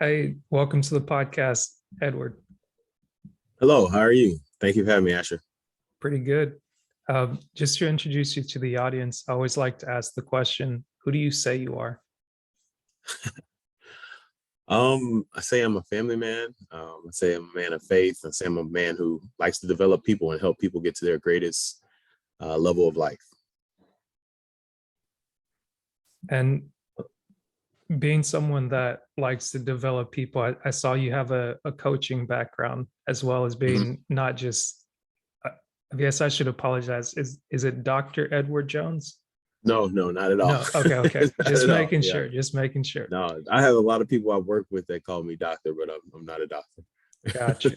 Hey, welcome to the podcast, Edward. Hello, how are you? Thank you for having me, Asher. Pretty good. Just to introduce you to the audience, I always like to ask the question, who do you say you are? I say I'm a family man. I say I'm a man of faith. I say I'm a man who likes to develop people and help people get to their greatest level of life. And being someone that likes to develop people, I saw you have a coaching background as well as Mhm. being not just, I guess I should apologize. Is it Dr. Edward Jones? No, no, not at all. No. Okay. Okay. Not Just at all. making Yeah. sure. Just making sure. No, I have a lot of people I work with that call me doctor, but I'm not a doctor. Gotcha.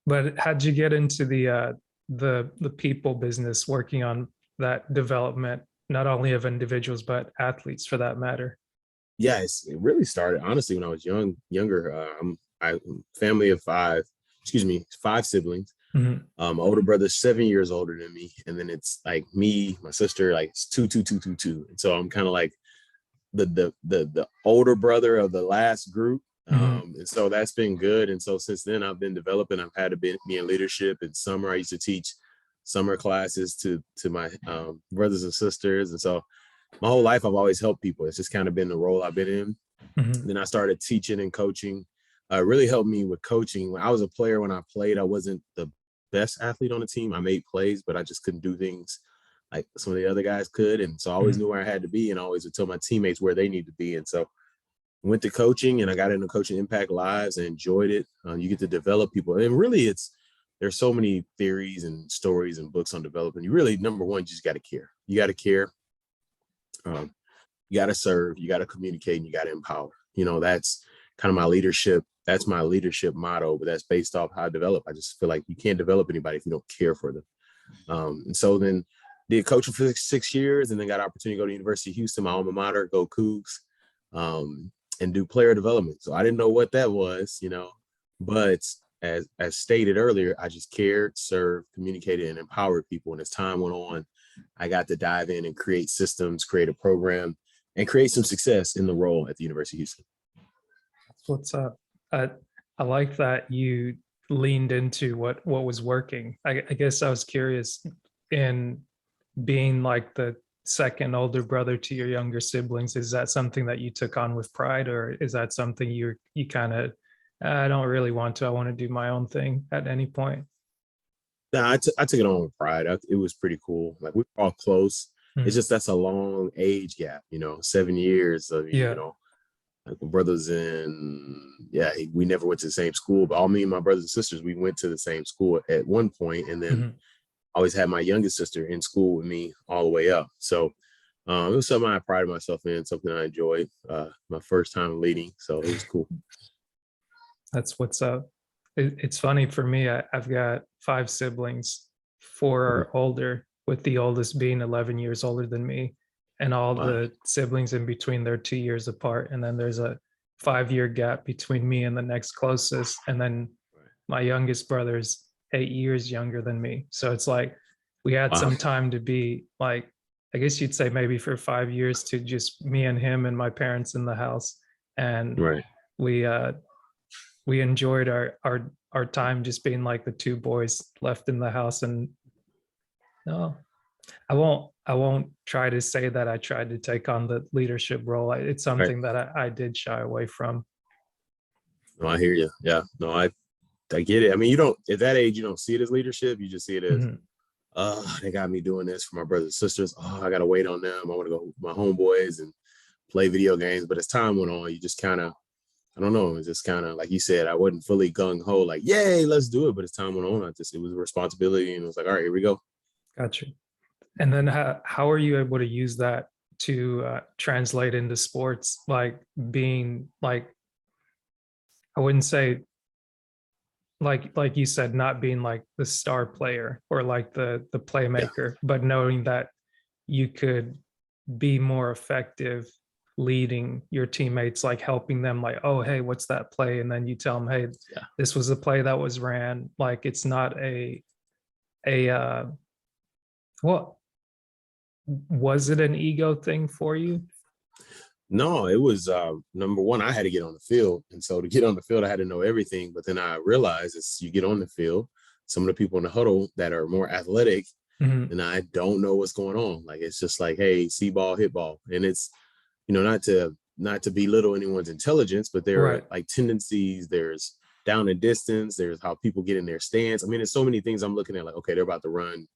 But how'd you get into the people business, working on that development, not only of individuals but athletes for that matter? Yes, it really started honestly when I was younger. I family of five, excuse me, five siblings. Mhm. My older brother's 7 years older than me, and then it's like me, my sister, like it's two. And so I'm kind of like the older brother of the last group. Mhm. And so that's been good. And so since then I've been developing. I've had to be in leadership. In summer, I used to teach summer classes to my brothers and sisters. And so my whole life I've always helped people. It's just kind of been the role I've been in. Mhm. Then I started teaching and coaching. Really helped me with coaching. When I was a player, when I played, I wasn't the best athlete on the team. I made plays, but I just couldn't do things like some of the other guys could. And so I always Mhm. knew where I had to be and I always would tell my teammates where they need to be. And so went to coaching and I got into coaching impact lives and enjoyed it. You get to develop people. And really there's so many theories and stories and books on development. You really, number one, you just got to care. You got to care. Um, you got to serve, you got to communicate, and you got to empower. That's kind of my leadership. That's my leadership motto, but that's based off how I develop. I just feel like you can't develop anybody if you don't care for them. And so then did coaching for 6 years and then got an opportunity to go to University of Houston, my alma mater, go Cougs, and do player development. So I didn't know what that was, but as stated earlier, I just cared, served, communicated, and empowered people. And as time went on, I got to dive in and create systems, create a program, and create some success in the role at the University of Houston. What's up? I I like that you leaned into what was working. I guess I was curious, in being like the second older brother to your younger siblings, is that something that you took on with pride, or is that something you kind of, I don't really want to, I want to do my own thing at any point? Nah, I took it on with pride. It was pretty cool. Like we were all close. It's Mhm. just that's a long age gap, 7 years. I mean, Yeah. like my brothers yeah, we never went to the same school, but all me and my brothers and sisters, we went to the same school at one point, and then Mhm. I always had my youngest sister in school with me all the way up. So it was something I prided myself in, something I enjoyed. My first time leading, so it was cool. That's what's up. It's funny for me. I've got five siblings. Four Mhm. are older, with the oldest being 11 years older than me. And all Wow. the siblings in between, they're 2 years apart. And then there's a 5 year gap between me and the next closest. And then my youngest brother's 8 years younger than me. So it's like we had Wow. some time to be like, I guess you'd say maybe for 5 years, to just me and him and my parents in the house. And Right. we we enjoyed our time just being like the two boys left in the house. And no, I won't try to say that I tried to take on the leadership role. It's Right. something that I did shy away from. No, I hear you. Yeah. No, I get it. I mean, you don't at that age, you don't see it as leadership. You just see it as, Mhm. they got me doing this for my brothers and sisters. Oh, I gotta wait on them. I want to go with my homeboys and play video games. But as time went on, you just kind of, I don't know, it's just kind of like you said, I wasn't fully gung ho, like, yay, let's do it. But as time went on, it was a responsibility, and it was like, all right, here we go. Gotcha. And then how are you able to use that to translate into sports, like being like, I wouldn't say, like you said, not being like the star player or like the Yeah. playmaker, but knowing that you could be more effective leading your teammates, like helping them, like, oh, hey, what's that play? And then you tell them, hey, Yeah. this was a play that was ran. Like, it's not a well, was it an ego thing for you? No, it was number one, I had to get on the field. And so to get on the field, I had to know everything. But then I realized as you get on the field, some of the people in the huddle that are more athletic, Mhm. and I don't know what's going on. Like it's just like, hey, see ball, hit ball. And it's, not to belittle anyone's intelligence, but there are Right. like tendencies, there's down and distance, there's how people get in their stance. I mean, there's so many things I'm looking at, like, okay, they're about to run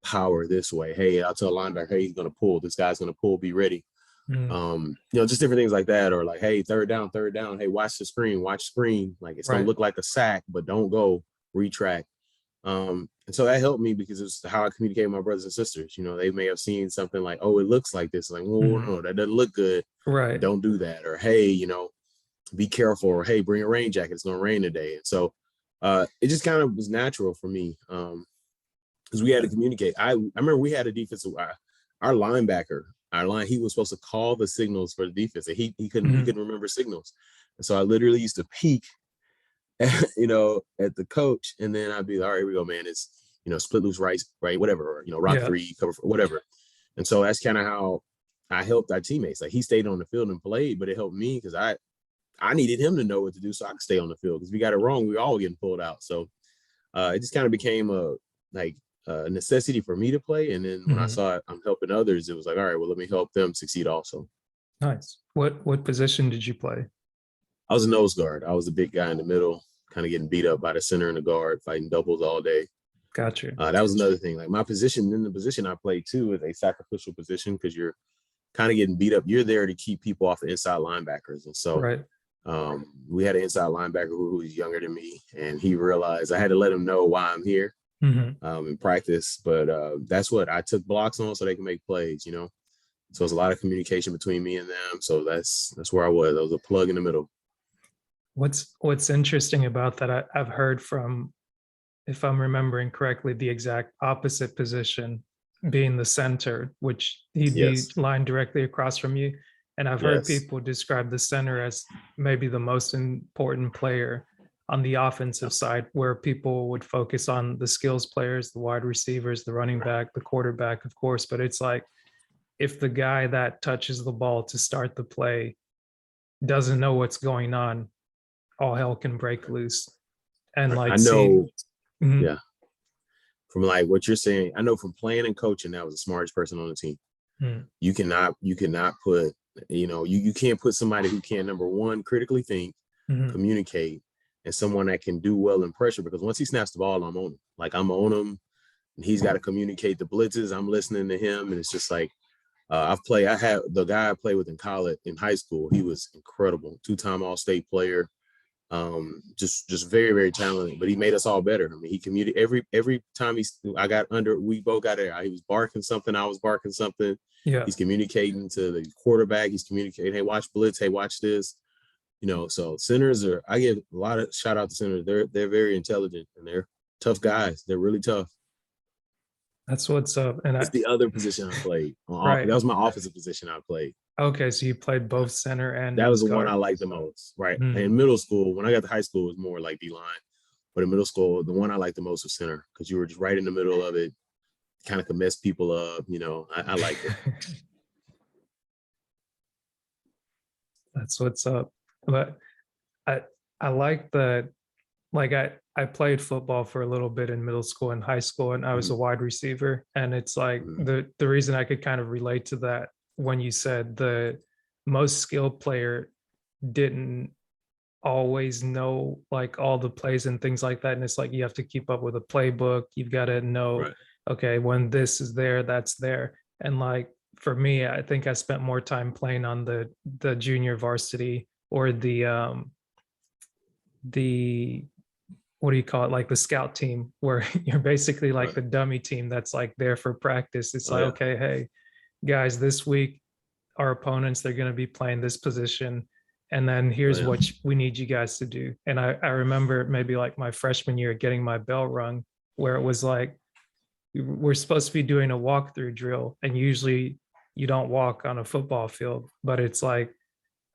power this way. Hey, I'll tell a linebacker, hey, he's gonna pull, this guy's gonna pull, be ready. Mhm. Just different things like that, or like, hey, third down, third down. Hey, watch screen. Like it's gonna Right. look like a sack, but don't go retract. And so that helped me because it's how I communicate with my brothers and sisters. They may have seen something like, oh, it looks like this. Like, oh Mhm. no, that doesn't look good. Right. Don't do that. Or hey, be careful. Or hey, bring a rain jacket. It's gonna rain today. And so it just kind of was natural for me. Because we had to communicate. I remember we had a defensive our linebacker, he was supposed to call the signals for the defense. And he Mhm. couldn't remember signals. And so I literally used to peek at the coach, and then I'd be like, all right, here we go, man. It's split loose right, whatever, or rock Yeah. three, cover four, whatever. And so that's kind of how I helped our teammates. Like he stayed on the field and played, but it helped me because I needed him to know what to do so I could stay on the field. Because we got it wrong, we were all getting pulled out. So it just kind of became like a necessity for me to play. And then when I Mhm. saw it, I'm helping others, it was like, all right, well, let me help them succeed also. Nice. What position did you play? I was a nose guard. I was the big guy in the middle, kind of getting beat up by the center and the guard, fighting doubles all day. Gotcha. That was another thing. Like my position in the position I played too is a sacrificial position because you're kind of getting beat up. You're there to keep people off the inside linebackers. And so Right. we had an inside linebacker who was younger than me, and he realized I had to let him know why I'm here Mhm. in practice. But that's what I took blocks on so they can make plays. So it's a lot of communication between me and them. So that's where I was. I was a plug in the middle. What's interesting about that, I've heard from, if I'm remembering correctly, the exact opposite position being the center, which he'd be Yes. lying directly across from you. And I've heard Yes. people describe the center as maybe the most important player on the offensive side, where people would focus on the skills players, the wide receivers, the running back, the quarterback, of course. But it's like if the guy that touches the ball to start the play doesn't know what's going on, all hell can break loose. And I like seeing, know. mhm, Yeah. From like what you're saying, I know from playing and coaching, that was the smartest person on the team. mhm, You cannot put, you can't put somebody who can, number one, critically think, mhm, communicate, and someone that can do well in pressure, because once he snaps the ball, I'm on him. Like I'm on him, and he's got to communicate the blitzes. I'm listening to him, and it's just like I had the guy I played with in college, in high school. He was incredible, two-time All-State player, just very very talented, but he made us all better. I mean, he communicated every time we both got there, he was barking something, I was barking something. yeah. He's communicating to the quarterback, he's communicating, hey, watch blitz, hey, watch this. So centers are, I give a lot of shout out to centers. They're very intelligent, and they're tough guys. They're really tough. That's what's up. And It's the other position I played. right. That was my offensive position I played. Okay, so you played both center and That was nose the one I guard. liked the most. Right. Mm, In middle school, when I got to high school, it was more like D line. But in middle school, the one I liked the most was center because you were just right in the middle of it, kind of could mess people up. I liked it. that's what's up. But I I like that. Like I played football for a little bit in middle school and high school, and I was a Mhm, wide receiver. And it's like mhm, the reason I could kind of relate to that when you said the most skilled player didn't always know like all the plays and things like that. And it's like you have to keep up with a playbook. You've got to know, right. okay, when this is there, that's there. And like for me, I think I spent more time playing on the junior varsity or the what do you call it, like the scout team, where you're basically like Right. the dummy team that's like there for practice. It's Oh like, yeah. okay, hey guys, this week our opponents, they're going to be playing this position, and then Oh here's yeah. what we need you guys to do. And I remember maybe like my freshman year getting my bell rung, where it was like we're supposed to be doing a walkthrough drill, and usually you don't walk on a football field, but it's like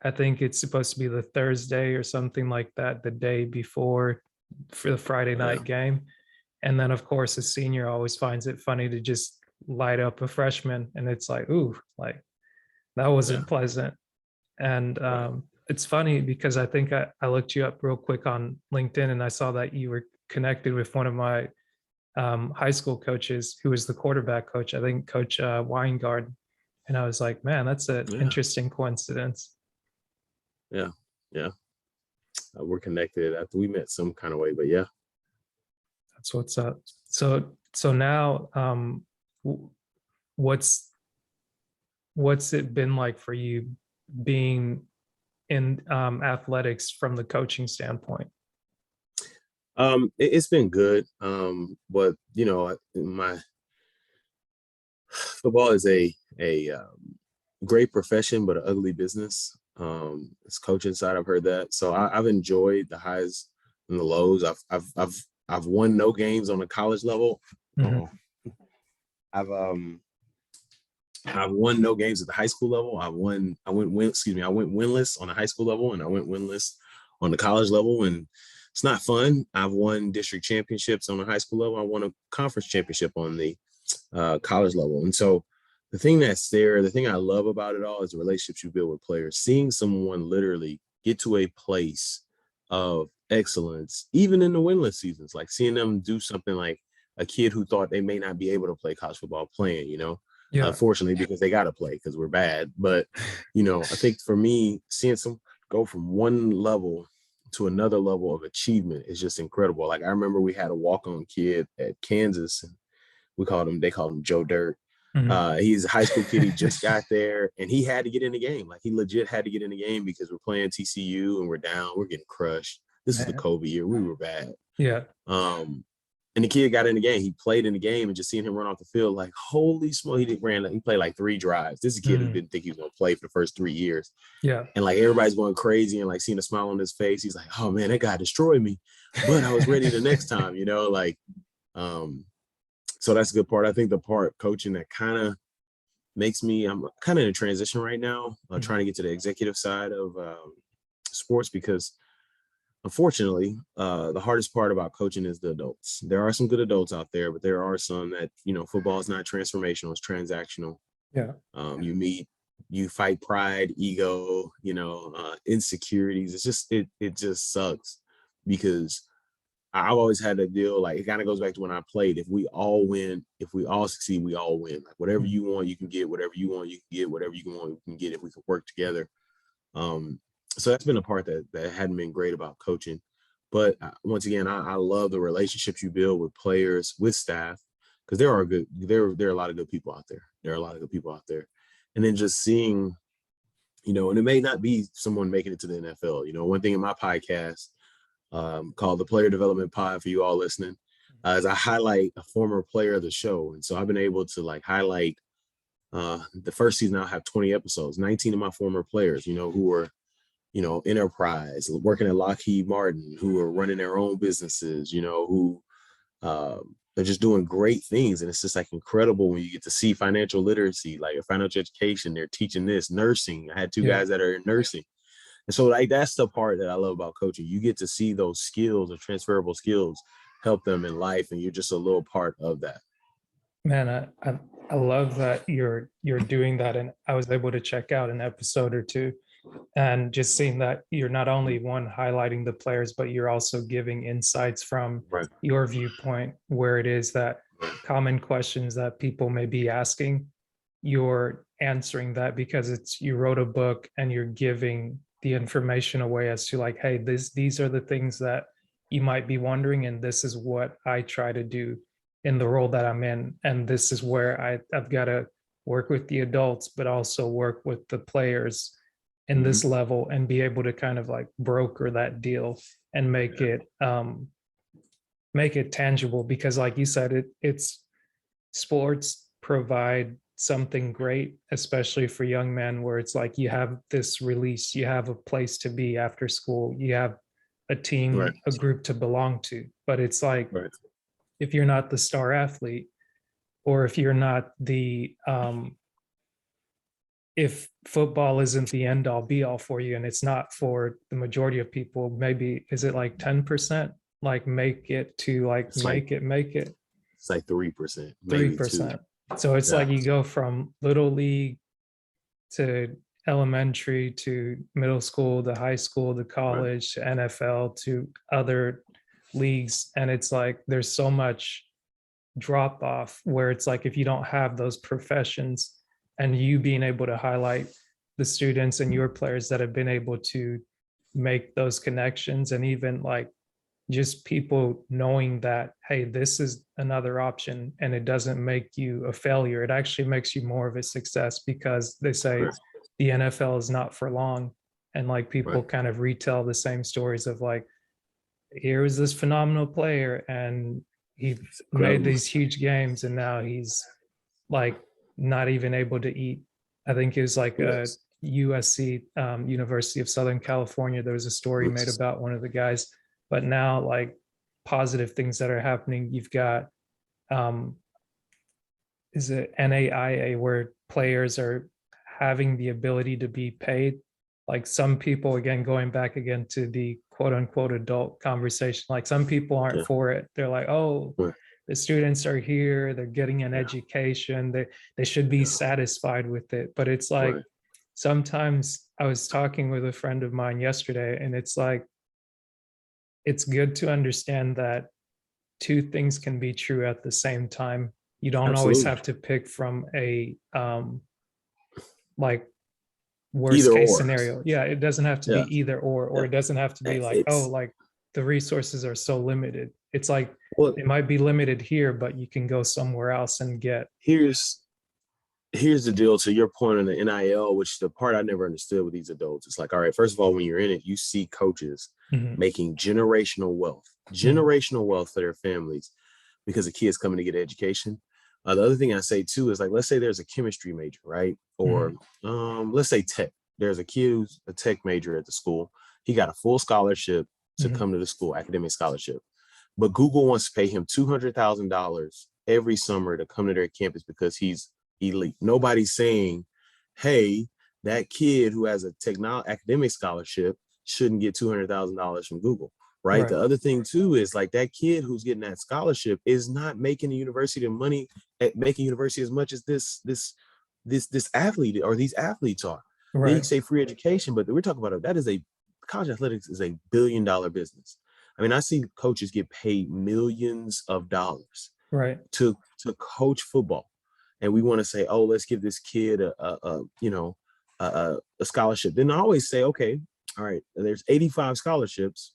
I think it's supposed to be the Thursday or something like that, the day before for the Friday Oh yeah. night game. And then of course a senior always finds it funny to just light up a freshman, and it's like, ooh, like that Oh yeah. wasn't pleasant. And Right. it's funny because I think I looked you up real quick on LinkedIn and I saw that you were connected with one of my high school coaches who was the quarterback coach, I think Coach Weingard. And I was like, man, that's an Yeah. interesting coincidence. Yeah. Yeah. We're connected after we met some kind of way, but yeah. That's what's up. So now, w- what's it been like for you being in athletics from the coaching standpoint? It's been good. But you know, my football is a great profession, but an ugly business. It's coaching side. I've heard that, so I've enjoyed the highs and the lows. I've won no games on a college level. Mhm. Uh-oh. I've um I've won no games at the high school level. I went winless on the high school level, and I went winless on the college level, and it's not fun. I've won district championships on the high school level. I won a conference championship on the college level. And so the thing that's there, the thing I love about it all is the relationships you build with players. Seeing someone literally get to a place of excellence, even in the winless seasons, like seeing them do something like a kid who thought they may not be able to play college football playing, Yeah. unfortunately, because they got to play because we're bad. But, I think for me, seeing some go from one level to another level of achievement is just incredible. Like I remember we had a walk-on kid at Kansas, and they called him Joe Dirt. Mhm. He's a high school kid. He just got there and he had to get in the game. Like he legit had to get in the game because we're playing TCU and we're down. We're getting crushed. This was the Man. COVID year. We were bad. Yeah. Um, and the kid got in the game. He played in the game, and just seeing him run off the field, like holy smoke, he played like 3 drives. This is a kid who Mhm. didn't think he was gonna play for the first 3 years. Yeah. And like everybody's going crazy and like seeing a smile on his face. He's like, oh man, that guy destroyed me. But I was ready the next time, like um so that's a good part. I think the part coaching that kind of I'm kind of in a transition right now, Mhm. trying to get to the executive side of sports because unfortunately, the hardest part about coaching is the adults. There are some good adults out there, but there are some that, football is not transformational, it's transactional. Yeah. You fight pride, ego, insecurities. It just sucks because I've always had to deal, like it kind of goes back to when I played. If we all win, if we all succeed, we all win. Like whatever Mhm. you want, you can get. Whatever you want, you can get. Whatever you want, you can get if we can work together. Um, so that's been a part that hadn't been great about coaching. But once again, I love the relationships you build with players, with staff, because there are a lot of good people out there. There are a lot of good people out there. And then just seeing, and it may not be someone making it to the NFL. One thing in my podcast called the Player Development Pod for you all listening, is I highlight a former player of the show. And so I've been able to like highlight the first season. I'll have 20 episodes, 19 of my former players, who were, enterprise, working at Lockheed Martin, who are running their own businesses, who they're just doing great things. And it's just like incredible when you get to see financial literacy, like a financial education. They're teaching this, nursing. I had two Yeah. guys that are in nursing. And so like that's the part that I love about coaching. You get to see those skills or transferable skills help them in life, and you're just a little part of that. Man, I love that you're doing that, and I was able to check out an episode or two, and just seeing that you're not only one highlighting the players, but you're also giving insights from Right. your viewpoint, where it is that Right. common questions that people may be asking, you're answering that because it's you wrote a book and you're giving the information away as to like, hey, these are the things that you might be wondering, and this is what I try to do in the role that I'm in, and this is where I've got to work with the adults, but also work with the players in Mm-hmm. this level and be able to kind of like broker that deal and Yeah. make it tangible, because like you said, it's sports provide something great, especially for young men, where it's like you have this release, you have a place to be after school, you have a Right. team, a group to belong to. But it's like Right. if you're not the star athlete, or if you're not the if football isn't the end all be all for you, and it's not for the majority of people, maybe is it like 10%, like make it to like It's like make it it's like 3%, maybe 2. 3%. So it's Yeah. like you go from little league to elementary to middle school to high school to Right. college to NFL to other leagues. And it's like there's so much drop off where it's like if you don't have those professions and you being able to highlight the students and your players that have been able to make those connections, and even like just people knowing that, hey, this is another option and it doesn't make you a failure. It actually makes you more of a success because they say Right. the NFL is not for long. And like people Right. kind of retell the same stories of like, here was this phenomenal player and he It's made incredible. these huge games and now he's like not even able to eat. I think it was like a Yes. USC, University of Southern California. There was a story made Yes. about one of the guys, but now like positive things that are happening. You've got, um, is it NAIA where players are having the ability to be paid? Like some people, again, going back again to the quote unquote adult conversation, like some people aren't Yeah. for it. They're like, oh, Right. the students are here, they're getting an Yeah. education, they should be Yeah. satisfied with it. But it's like Right. sometimes I was talking with a friend of mine yesterday, and it's like it's good to understand that two things can be true at the same time. You don't always Absolutely. have to pick from a like worst Either case or. scenario. Yeah, it doesn't have to Yeah. be either or Yeah. it doesn't have to be like, oh, It's like the resources are so limited. It's like well, it might be limited here, but you can go somewhere else and get. here's here's the deal to your point on the NIL, which the part I never understood with these adults. It's like, all right, first of all, when you're in it, you see coaches Mhm, making mhm, generational wealth for their families because the kids coming to get education. The other thing I say too is like, let's say there's a chemistry major, right? Or mhm, let's say tech. There's a kid who's a tech major at the school. He got a full scholarship to mhm. come to the school, academic scholarship. But Google wants to pay him $200,000 every summer to come to their campus because he's elite. Nobody's saying, hey, that kid who has a academic scholarship shouldn't get $200,000 from Google, right? Right, The other thing too is like that kid who's getting that scholarship is not making the university the money at making university as much as this athlete or these athletes are. Then you right, can say free education, but we're talking about that is a college athletics is $1 billion business. I mean, I see coaches get paid millions of dollars right. to coach football, and we want to say, oh, let's give this kid a scholarship. Then I always say, okay, all right, there's 85 scholarships,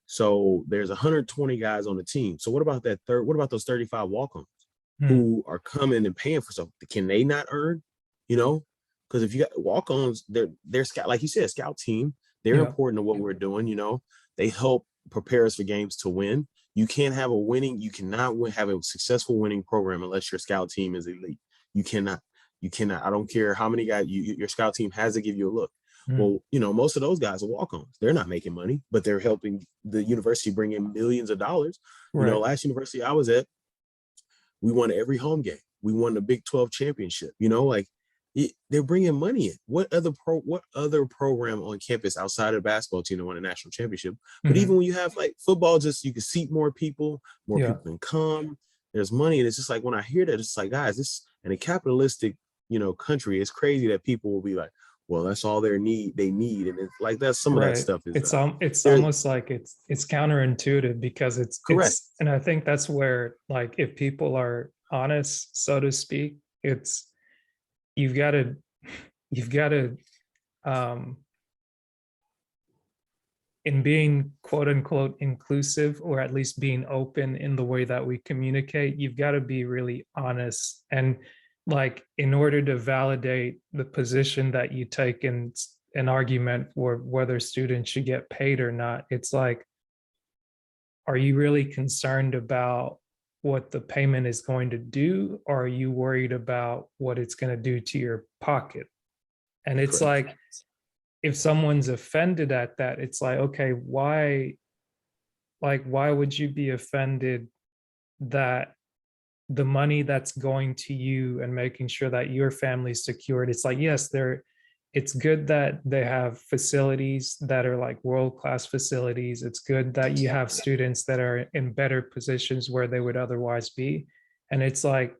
so there's 120 guys on the team. So what about that third? What about those 35 walk-ons Mm, who are coming and paying for something? Can they not earn? You know, because if you got walk-ons, they're scout, like you said, scout team. They're yeah, important to what we're doing. You know, they help prepare us for games to win. You can't have a winning. You cannot have a successful winning program unless your scout team is elite. You cannot. You cannot. I don't care how many guys your scout team has to give you a look. mm, Well, you know, most of those guys are walk-ons. They're not making money, but they're helping the university bring in millions of dollars. You know, right, last university I was at, we won every home game. We won the Big 12 championship. You know, like they're bringing money in. What other program on campus outside of the basketball team that won a national championship? But mhm, even when you have like football, just you can seat more yeah, people can come. There's money, and it's just like when I hear that, it's like, guys, this in a capitalistic, country, it's crazy that people will be like, well, that's all they need, and it's like that's some of that right. stuff is It's they're almost like it's counterintuitive because correct. and I think that's where like if people are honest, so to speak, it's you've got to you've got to um in being quote unquote inclusive, or at least being open in the way that we communicate, you've got to be really honest. And like in order to validate the position that you take in an argument for whether students should get paid or not, it's like, are you really concerned about what the payment is going to do, or are you worried about what it's going to do to your pocket? And it's Correct. like, if someone's offended at that, it's like, okay, why would you be offended that the money that's going to you and making sure that your family's secured? It's like, yes, it's good that they have facilities that are like world-class facilities. It's good that you have students that are in better positions where they would otherwise be. And it's like,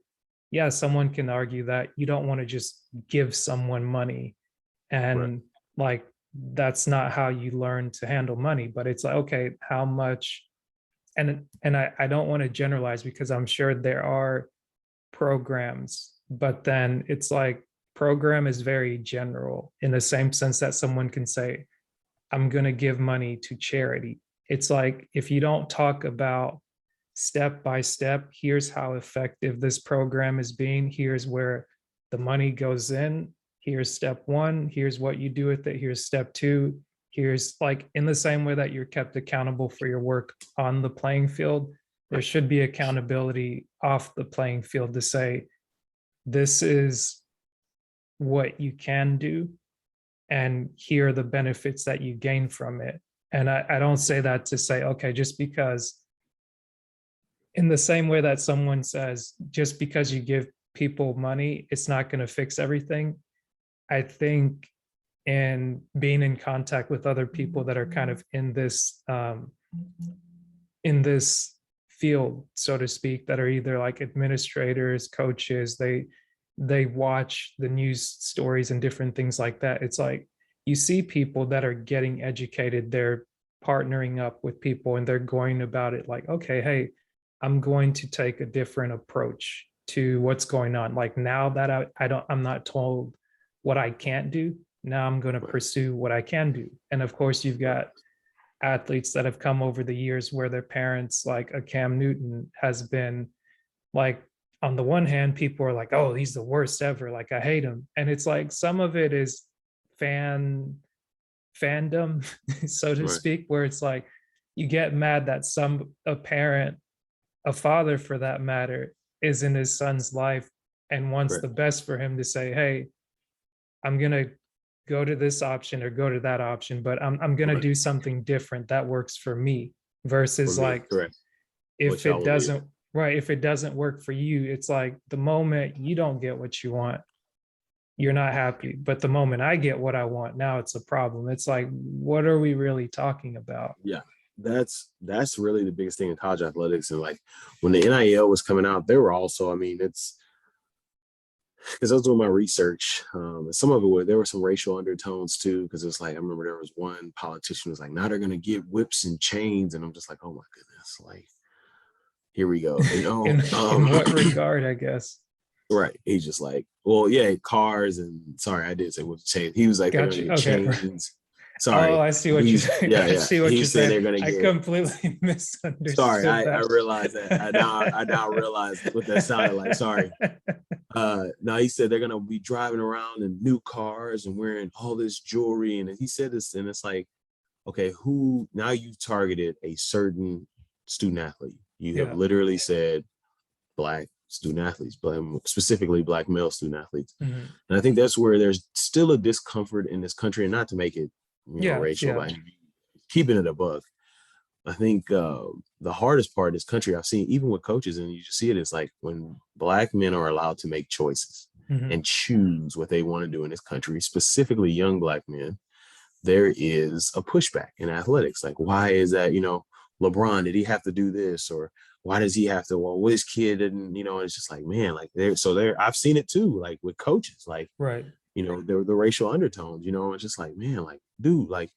yeah, someone can argue that you don't want to just give someone money Right. And like, that's not how you learn to handle money. But it's like, okay, how much, and I don't want to generalize because I'm sure there are programs, but then it's like program is very general in the same sense that someone can say, I'm going to give money to charity. It's like, if you don't talk about step by step, here's how effective this program is being, here's where the money goes in, here's step one, here's what you do with it, here's step two, here's like, in the same way that you're kept accountable for your work on the playing field, there should be accountability off the playing field to say, this is what you can do, and here are the benefits that you gain from it. And I don't say that to say, okay, just because, in the same way that someone says, just because you give people money, it's not going to fix everything. I think in being in contact with other people that are kind of in this field, so to speak, that are either like administrators, coaches, they watch the news stories and different things like that. It's like, you see people that are getting educated, they're partnering up with people and they're going about it like, okay, hey, I'm going to take a different approach to what's going on. Like, now that I'm not told what I can't do, now I'm going to Right. pursue what I can do. And of course, you've got athletes that have come over the years where their parents, like a Cam Newton, has been like, on the one hand, people are like, oh, he's the worst ever, like I hate him. And it's like, some of it is fandom, so to Right. speak, where it's like, you get mad that a parent, a father for that matter, is in his son's life and wants Correct. the best for him, to say, hey, I'm gonna go to this option or go to that option, but I'm gonna Right. do something different that works for me, For versus me, like, correct. What if y'all it want to hear. doesn't, right, if it doesn't work for you, it's like, the moment you don't get what you want, you're not happy. But the moment I get what I want, now it's a problem. It's like, what are we really talking about? Yeah. That's really the biggest thing in college athletics. And like when the NIL was coming out, there were also, I mean, it's because I was doing my research. And some of it was, there were some racial undertones too, because it's like I remember there was one politician who was like, now they're gonna get whips and chains, and I'm just like, oh my goodness, like here we go, you know. In what regard, I guess. Right. He's just like, well, yeah, cars and sorry, I did say whips and chains. He was like, they're gonna Gotcha. get Okay. chains. Oh, Sorry. I see what you're He's saying. yeah, I yeah. see what you're He's saying saying. they're gonna I get completely sorry, misunderstood I that. realize that. I now realize what that sounded like. Sorry. No, he said they're gonna be driving around in new cars and wearing all this jewelry. And he said this, and it's like, okay, who now you've targeted a certain student athlete. You have Yeah. literally said black student athletes, but specifically black male student athletes. Mhm. And I think that's where there's still a discomfort in this country, and not to make it, Yeah. racial, Yeah. but keeping it a buck. I think the hardest part in this country I've seen, even with coaches, and you just see it, is like when black men are allowed to make choices Mhm. and choose what they want to do in this country, specifically young black men, there is a pushback in athletics. Like, why is that? LeBron, did he have to do this? Or why does he have to? Well, this kid didn't, it's just like, man, like I've seen it too, like with coaches, like, Right. the racial undertones, it's just like, man, like, dude, like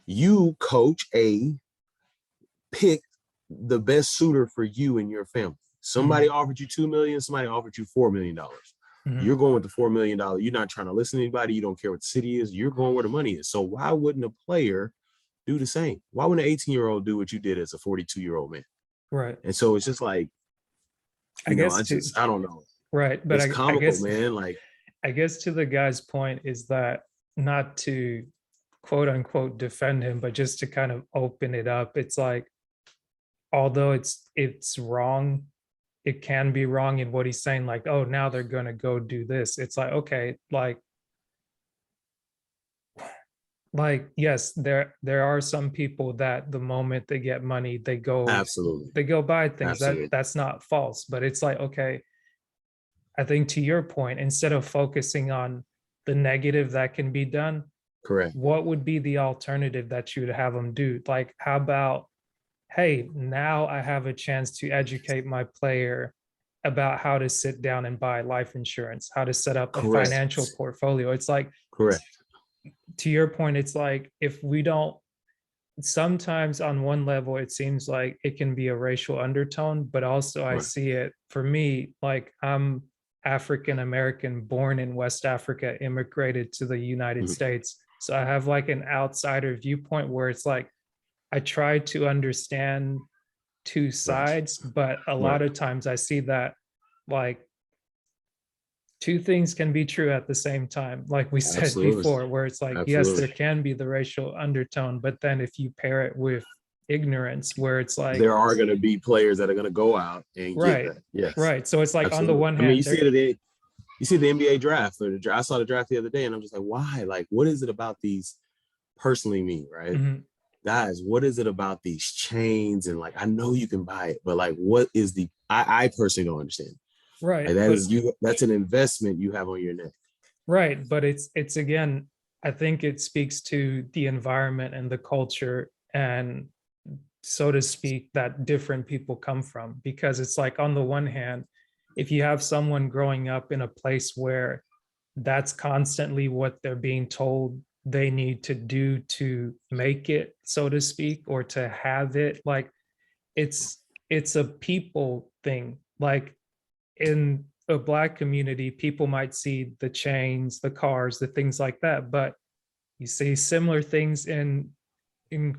you coach pick the best suitor for you and your family. Somebody Mhm. offered you 2 million, somebody offered you $4 million. Mhm. You're going with the $4 million. You're not trying to listen to anybody. You don't care what the city is. You're going where the money is. So why wouldn't a player do the same? Why wouldn't an 18-year-old do what you did as a 42-year-old man? Right. And so it's just like, I guess I don't know. right. But It's I comical, guess, man. Like, I guess to the guy's point is that, not to quote unquote defend him, but just to kind of open it up. It's like, although it's wrong, it can be wrong in what he's saying, like, oh, now they're gonna go do this. It's like, okay, like yes, there are some people that the moment they get money, absolutely. they go buy things. Absolutely. That's not false, but it's like, okay, I think to your point, instead of focusing on the negative that can be done, Correct. what would be the alternative that you would have them do? Like, how about, hey, now I have a chance to educate my player about how to sit down and buy life insurance, how to set up a Correct. financial portfolio. It's like, Correct. to your point, it's like if we don't, sometimes on one level it seems like it can be a racial undertone, but also I Right. see it for me, like I'm African American, born in West Africa, immigrated to the United Mhm. States. So I have like an outsider viewpoint where it's like I try to understand two Right. sides, but a Right. lot of times I see that like two things can be true at the same time, like we said Absolutely. before, where it's like, yes, Absolutely. there can be the racial undertone, but then if you pair it with ignorance, where it's like, There are going to be players that are going to go out and get right, that. Yes. right. So it's like on the Absolutely. one I mean, hand, there, you see the NBA draft, or I saw the draft the other day, and I'm just like, why? Like, what is it about these? Personally, me, right? mhm, Guys, what is it about these chains? And like, I know you can buy it, but like, what is the? I personally don't understand. right, Like, that but is you. That's an investment you have on your neck. right, but it's again, I think it speaks to the environment and the culture and, so to speak, that different people come from. Because it's like on the one hand, if you have someone growing up in a place where that's constantly what they're being told they need to do to make it, so to speak, or to have it, like it's it's a people thing. Like in a Black community, people might see the chains, the cars, the things like that, but you see similar things in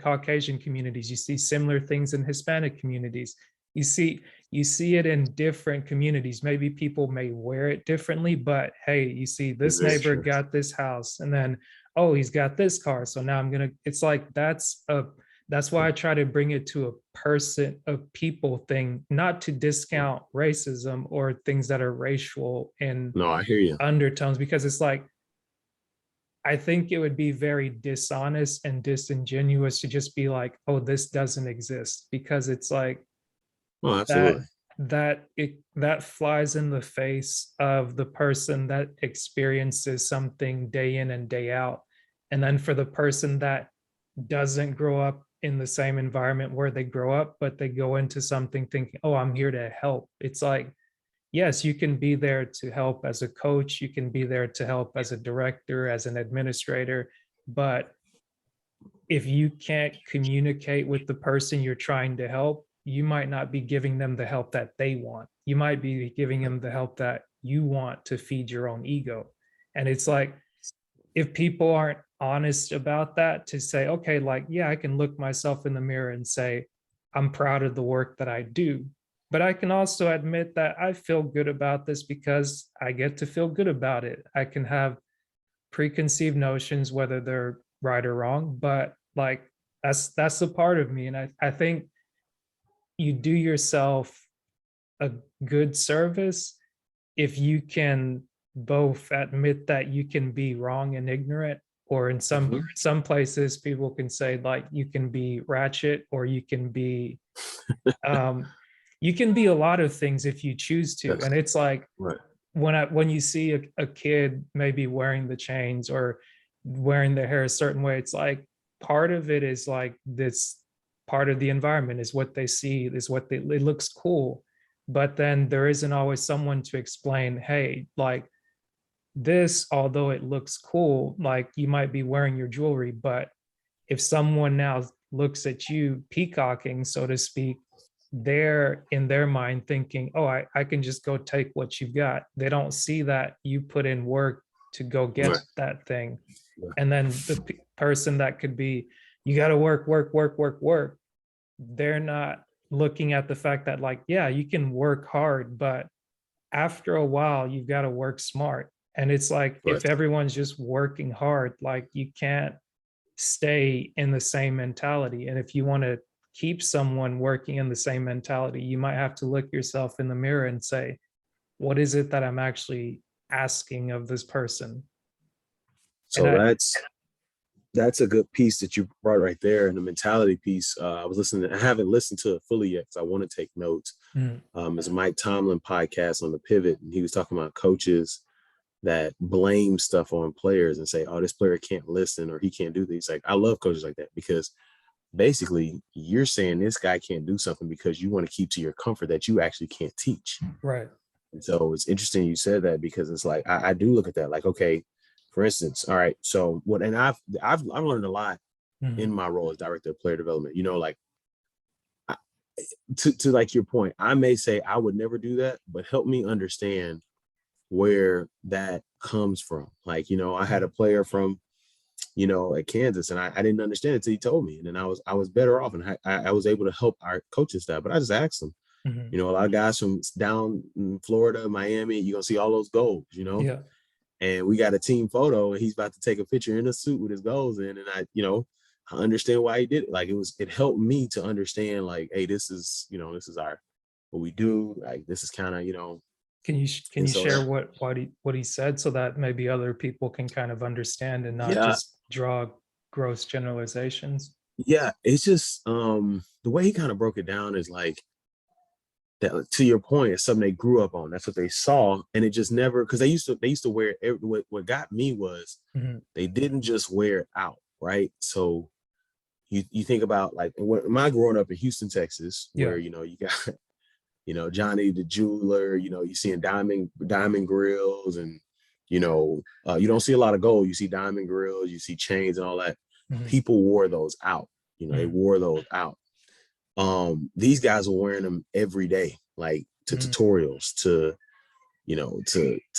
Caucasian communities. You see similar things in Hispanic communities. You see you see it in different communities. Maybe people may wear it differently, but hey, you see It's this very neighbor true. got this house, and then oh, he's got this car, so now I'm gonna. It's like that's why I try to bring it to a person, a people thing, not to discount racism or things that are racial in No, I hear you. undertones, because it's like I think it would be very dishonest and disingenuous to just be like, oh, this doesn't exist, because it's like Oh, absolutely. that that flies in the face of the person that experiences something day in and day out. And then for the person that doesn't grow up in the same environment where they grow up, but they go into something thinking, oh, I'm here to help. It's like, yes, you can be there to help as a coach, you can be there to help as a director, as an administrator, but if you can't communicate with the person you're trying to help, you might not be giving them the help that they want. You might be giving them the help that you want to feed your own ego. And it's like, if people aren't honest about that, to say, okay, like, yeah, I can look myself in the mirror and say, I'm proud of the work that I do. But I can also admit that I feel good about this because I get to feel good about it. I can have preconceived notions, whether they're right or wrong, but like that's a part of me. And I think you do yourself a good service if you can both admit that you can be wrong and ignorant, or in Mhm. some places people can say like you can be ratchet, or um you can be a lot of things if you choose to. Yes. And it's like Right. when you see a kid maybe wearing the chains or wearing their hair a certain way, it's like part of it is like this, part of the environment is what they see, is what they, it looks cool. But then there isn't always someone to explain, hey, like this, although it looks cool, like you might be wearing your jewelry, but if someone now looks at you peacocking, so to speak, they're in their mind thinking, oh, I can just go take what you've got. They don't see that you put in work to go get Right. that thing. Right. And then the person that could be, you got to work, work, work, work, work. They're not looking at the fact that, like, yeah, you can work hard, but after a while, you've got to work smart. And it's like, Right. if everyone's just working hard, like, you can't stay in the same mentality. And if you want to keep someone working in the same mentality, you might have to look yourself in the mirror and say, what is it that I'm actually asking of this person? And So that's a good piece that you brought right there, and the mentality piece. I was listening. I haven't listened to it fully yet because I want to take notes. mm, It's a Mike Tomlin podcast on the Pivot, and he was talking about coaches that blame stuff on players and say, "Oh, this player can't listen or he can't do these." Like, I love coaches like that, because basically you're saying this guy can't do something because you want to keep to your comfort that you actually can't teach. right. And so it's interesting you said that, because it's like I do look at that like, okay, For instance, all right. So what, and I've learned a lot in Mhm. my role as director of player development. You know, like to like your point, I may say I would never do that, but help me understand where that comes from. Like, I had a Mhm. player from, at Kansas, and I didn't understand it until he told me, and then I was better off, and I was able to help our coaching staff. But I just asked him, Mhm. a lot of guys from down in Florida, Miami, you're gonna see all those goals, Yeah. and we got a team photo, and he's about to take a picture in a suit with his goals in, and I understand why he did it. Like it helped me to understand, like, hey, this is our what we do. Like this is kind of, Can and you so share that, what he said so that maybe other people can kind of understand and not yeah, just draw gross generalizations? yeah, it's just the way he kind of broke it down is like that. To your point, it's something they grew up on. That's what they saw, and it just never, because they used to wear what got me was Mhm. they didn't just wear it out, right? So you think about like when I growing up in Houston, Texas, where Yeah. you got Johnny the jeweler, you seeing diamond grills, and you don't see a lot of gold. You see diamond grills, you see chains and all that. Mhm. People wore those out. They Mhm. wore those out. These guys were wearing them every day, like to Mhm. tutorials, to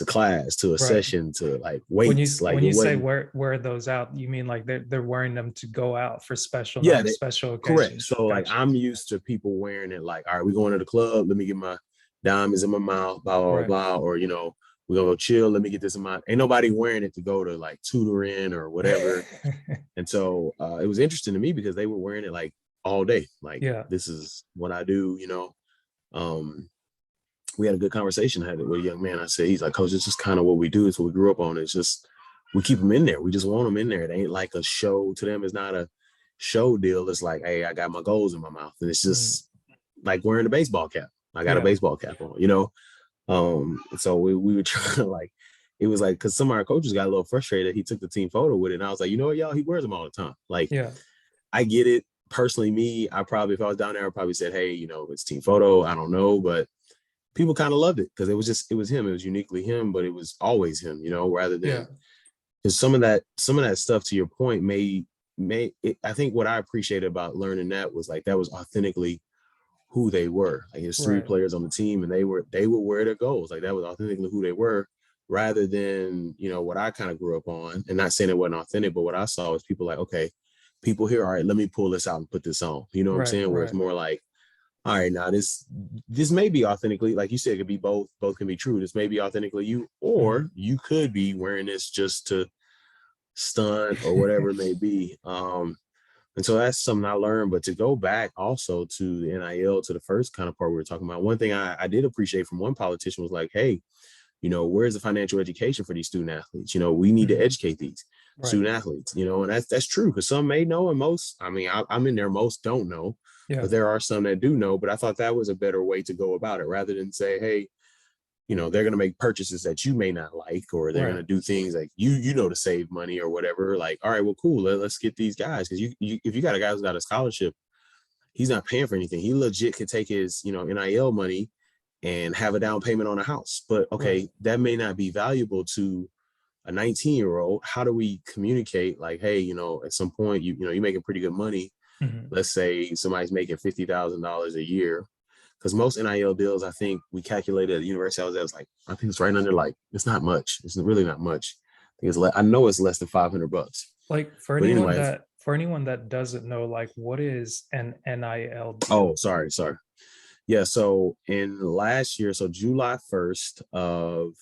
class, to a Right. session, to like weights. Like When it you say wasn't. wear those out, you mean like they're wearing them to go out for special Yeah, nights, special correct. occasions. So like Gotcha. I'm used to people wearing it like, all right, we going to the club, let me get my diamonds in my mouth, blah, blah, Right. blah. Or, we're gonna go chill, let me get this in my, ain't nobody wearing it to go to like tutoring or whatever. And so it was interesting to me because they were wearing it like all day. Like Yeah. this is what I do. Um, we had a good conversation, I had it with a young man. I said, he's like, coach, it's just kind of what we do. It's what we grew up on. It's just we keep them in there. We just want them in there. It ain't like a show to them. It's not a show deal. It's like, hey, I got my goals in my mouth. And it's Mm. just like wearing a baseball cap. I got a Yeah. baseball cap on. So we were trying to like, it was like, because some of our coaches got a little frustrated. He took the team photo with it. And I was like, you know what, y'all, he wears them all the time. Like, Yeah. I get it. Personally, me, I probably, if I was down there, I probably said, hey, it's team photo. I don't know. But people kind of loved it because it was him. It was uniquely him, but it was always him, rather Yeah. than, because some of that stuff, to your point, I think what I appreciated about learning that was like that was authentically who they were. Like there's three Right. players on the team, and they would wear their goals. Like that was authentically who they were, rather than what I kind of grew up on. And not saying it wasn't authentic, but what I saw was people like, okay, people here, all right, let me pull this out and put this on. You know what I'm Right. saying? Where it's Right. more like, all right, now this may be authentically, like you said, it could be both. Both can be true. This may be authentically you, or Mhm. you could be wearing this just to stunt or whatever it may be. And so that's something I learned. But to go back also to the NIL, to the first kind of part we were talking about, one thing I did appreciate from one politician was like, hey, where's the financial education for these student athletes? We need to Mhm. educate these Right. student athletes, and that's true, because some may know, and most, I mean, I'm in there, most don't know, Yeah. but there are some that do know. But I thought that was a better way to go about it, rather than say, hey, they're going to make purchases that you may not like, or they're going Right. to do things like to save money or whatever. Like, all right, well, cool, let's get these guys, because if you got a guy who's got a scholarship, he's not paying for anything. He legit could take his NIL money and have a down payment on a house. But Right. okay, that may not be valuable to a 19-year-old. How do we communicate, like, hey, at some point you're making pretty good money. Mhm. Let's say somebody's making $50,000 a year, because most NIL deals, I think we calculated at the university I was at, was like, I think it's right under, like, it's not much. It's really not much. I think I know it's less than $500. Like But anyway, for anyone that doesn't know, like what is an NIL oh, deal? sorry. Yeah, so in last year, so July 1st of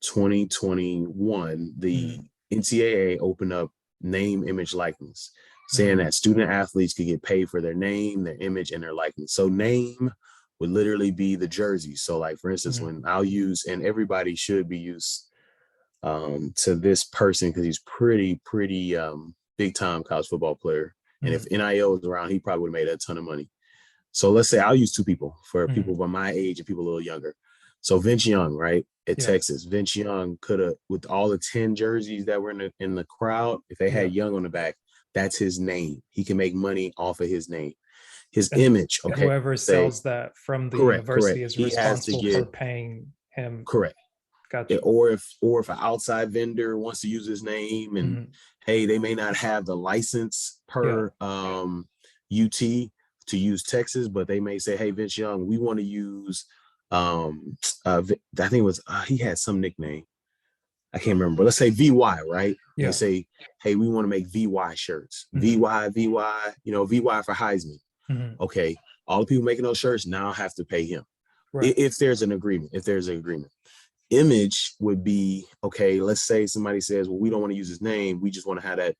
2021, the Mhm. NCAA opened up name, image, likeness, saying Mhm. that student athletes could get paid for their name, their image, and their likeness. So name would literally be the jersey. So like, for instance, Mhm. when I'll use, and everybody should be used to this person, because he's pretty big time college football player. And if Mhm. NIL was around, he probably would have made a ton of money. So let's say I'll use two people for people Mhm. by my age and people a little younger. So Vince Young, right, at Yeah. Texas, Vince Young could have, with all the 10 jerseys that were in the crowd, if they Yeah. had Young on the back, that's his name. He can make money off of his name, his And image. Okay, whoever say sells that from the correct. university is He has to responsible get for paying him. correct. Gotcha. or if an outside vendor wants to use his name, and Mhm. hey, they may not have the license Yeah. per UT to use Texas, but they may say, hey, Vince Young, we want to use I think it was he had some nickname. I can't remember, but let's say VY, right? They Yeah. say, hey, we want to make VY shirts. Mhm. VY, VY for Heisman. Mhm. Okay. All the people making those shirts now have to pay him. Right. If there's an agreement, Image would be, okay, let's say somebody says, well, we don't want to use his name. We just want to have that,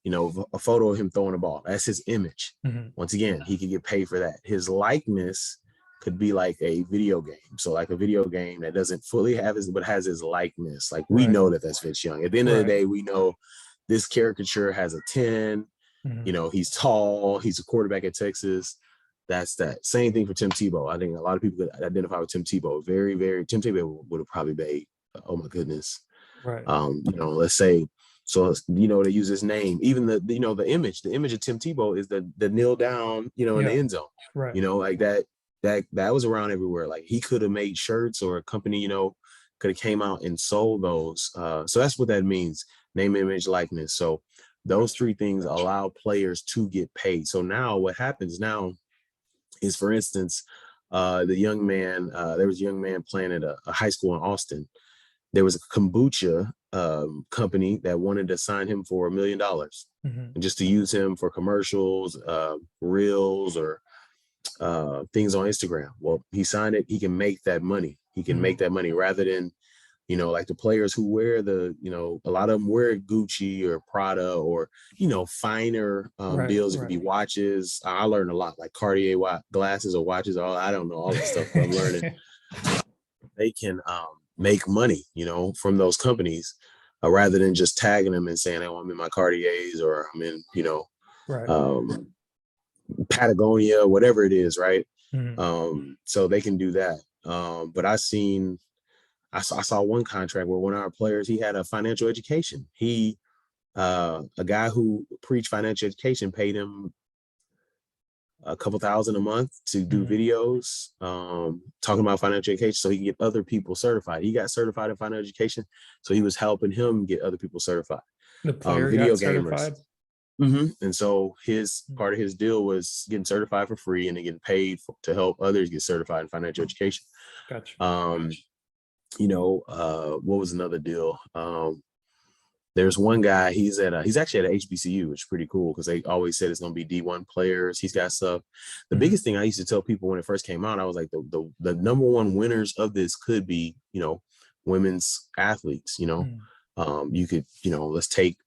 a photo of him throwing a ball. That's his image. Mhm. Once again, he could get paid for that. His likeness could be like a video game. So like a video game that doesn't fully have his, but has his likeness. Like we Right. know that that's Vince Young. At the end of the Right. day, we know this caricature has a 10. Mhm. He's tall. He's a quarterback at Texas. That's that. Same thing for Tim Tebow. I think a lot of people could identify with Tim Tebow. Very, very. Tim Tebow would have probably made. Oh my goodness. Right. Let's say. So they use his name. Even the image of Tim Tebow is the kneel down. In the Yeah. end zone. Right. Like that. That was around everywhere. Like he could have made shirts, or a company, could have came out and sold those. So that's what that means. Name, image, likeness. So those three things allow players to get paid. So now what happens now is, for instance, there was a young man playing at a high school in Austin. There was a kombucha company that wanted to sign him for $1 million, Mhm. and just to use him for commercials, reels, or things on Instagram. Well, he signed it. He can make that money. He can make that money rather than, like the players who wear a lot of them wear Gucci or Prada, or, finer Right. deals. It could Right. be watches. I learned a lot, like Cartier glasses or watches. I don't know all that stuff, but I'm learning they can make money, from those companies, rather than just tagging them and saying, oh, I'm in my Cartiers, or I'm in, Right. um, Patagonia, whatever it is, right? Mhm. So they can do that. But I saw one contract where one of our players, he had a financial education. A guy who preached financial education paid him a couple thousand a month to do Mhm. videos, talking about financial education, so he can get other people certified. He got certified in financial education, so he was helping him get other people certified. The player Video got gamers. certified. And so his Mhm. part of his deal was getting certified for free, and then getting paid to help others get certified in financial education. Gotcha. What was another deal? There's one guy, he's actually at HBCU, which is pretty cool, because they always said it's going to be D1 players. He's got stuff. The Mhm. biggest thing I used to tell people when it first came out, I was like, the number one winners of this could be, women's athletes. Mhm. You could, let's take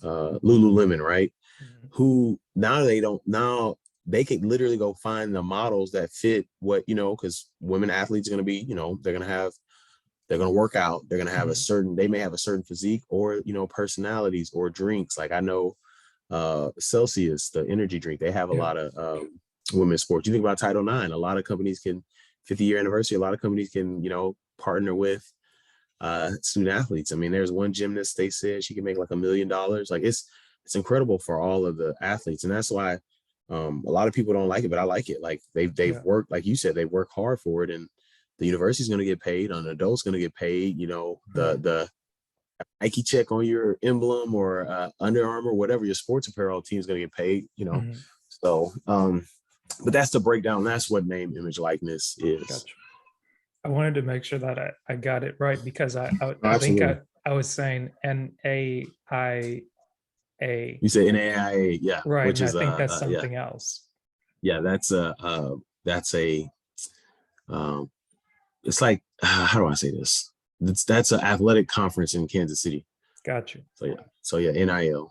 Lululemon, right? Mhm. Who now they could literally go find the models that fit what, because women athletes are going to be, they're going to work out. They're going to have Mhm. they may have a certain physique, or, personalities, or drinks. Like I know Celsius, the energy drink, they have a Yeah. lot of women's sports. You think about Title IX, a lot of companies can, 50-year anniversary, a lot of companies can, partner with student athletes. I mean, there's one gymnast, they said she can make like $1 million. Like it's incredible for all of the athletes. And that's why a lot of people don't like it, but I like it. Like they've Yeah. worked, like you said, they work hard for it, and the university's going to get paid, an adult's going to get paid, Right. the Nike check on your emblem, or Under Armour, whatever your sports apparel team is going to get paid, Mhm. So, but that's the breakdown. That's what name, image, likeness is. Gotcha. I wanted to make sure that I got it right, because I think Absolutely. I was saying NAIA, You say NAIA, yeah, right, which and I is think that's yeah, something else. yeah, that's a um, it's like how do I say this? That's an athletic conference in Kansas City. Gotcha. So yeah, NIL.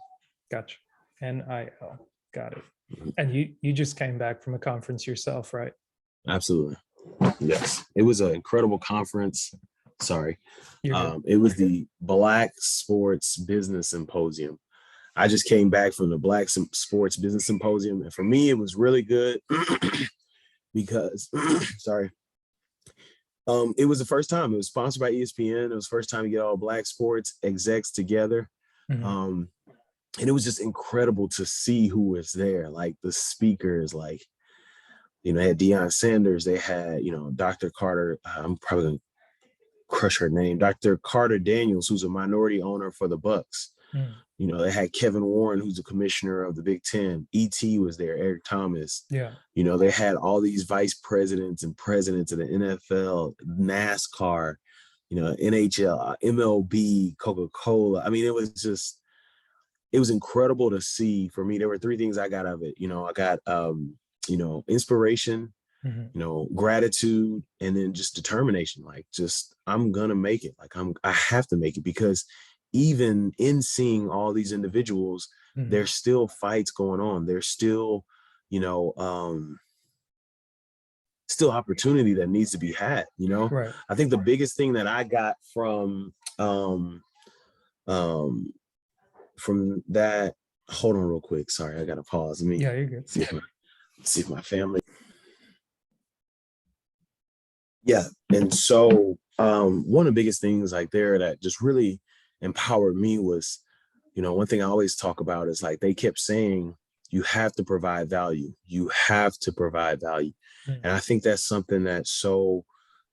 Gotcha. NIL. Got it. Mhm. And you just came back from a conference yourself, right? Absolutely. Yes, it was an incredible conference. Sorry, You're good. it was the Black Sports Business Symposium. I just came back from the Black Sports Business Symposium, and for me, it was really good because, sorry, it was the first time. It was sponsored by ESPN. It was the first time you get all Black sports execs together, Mhm. um, and it was just incredible to see who was there. Like the speakers, like they had Deion Sanders, they had Dr. Carter. I'm probably gonna crush her name, Dr. Carter Daniels, who's a minority owner for the Bucks. Mm. You know, they had Kevin Warren, who's the commissioner of the Big Ten. E.T. was there, Eric Thomas. Yeah. You know, they had all these vice presidents and presidents of the NFL, NASCAR, you know, NHL, MLB, Coca-Cola. I mean, it was incredible to see. For me, there were three things I got of it. You know, I got, you know, inspiration, Mm-hmm. you know, gratitude, and then just determination. Like, just, I'm gonna make it. Like, I have to make it, because even in seeing all these individuals, Mm-hmm. there's still fights going on. There's still, you know, still opportunity that needs to be had. You know, Right. I think the biggest thing that I got um, from that. Hold on, real quick. Sorry, I gotta pause. Let me Yeah, you're good. see if my family. Yeah. And so one of the biggest things like there that just really empowered me was, you know, one thing I always talk about is like, they kept saying, you have to provide value. You have to provide value. Mm. And I think that's something that's so,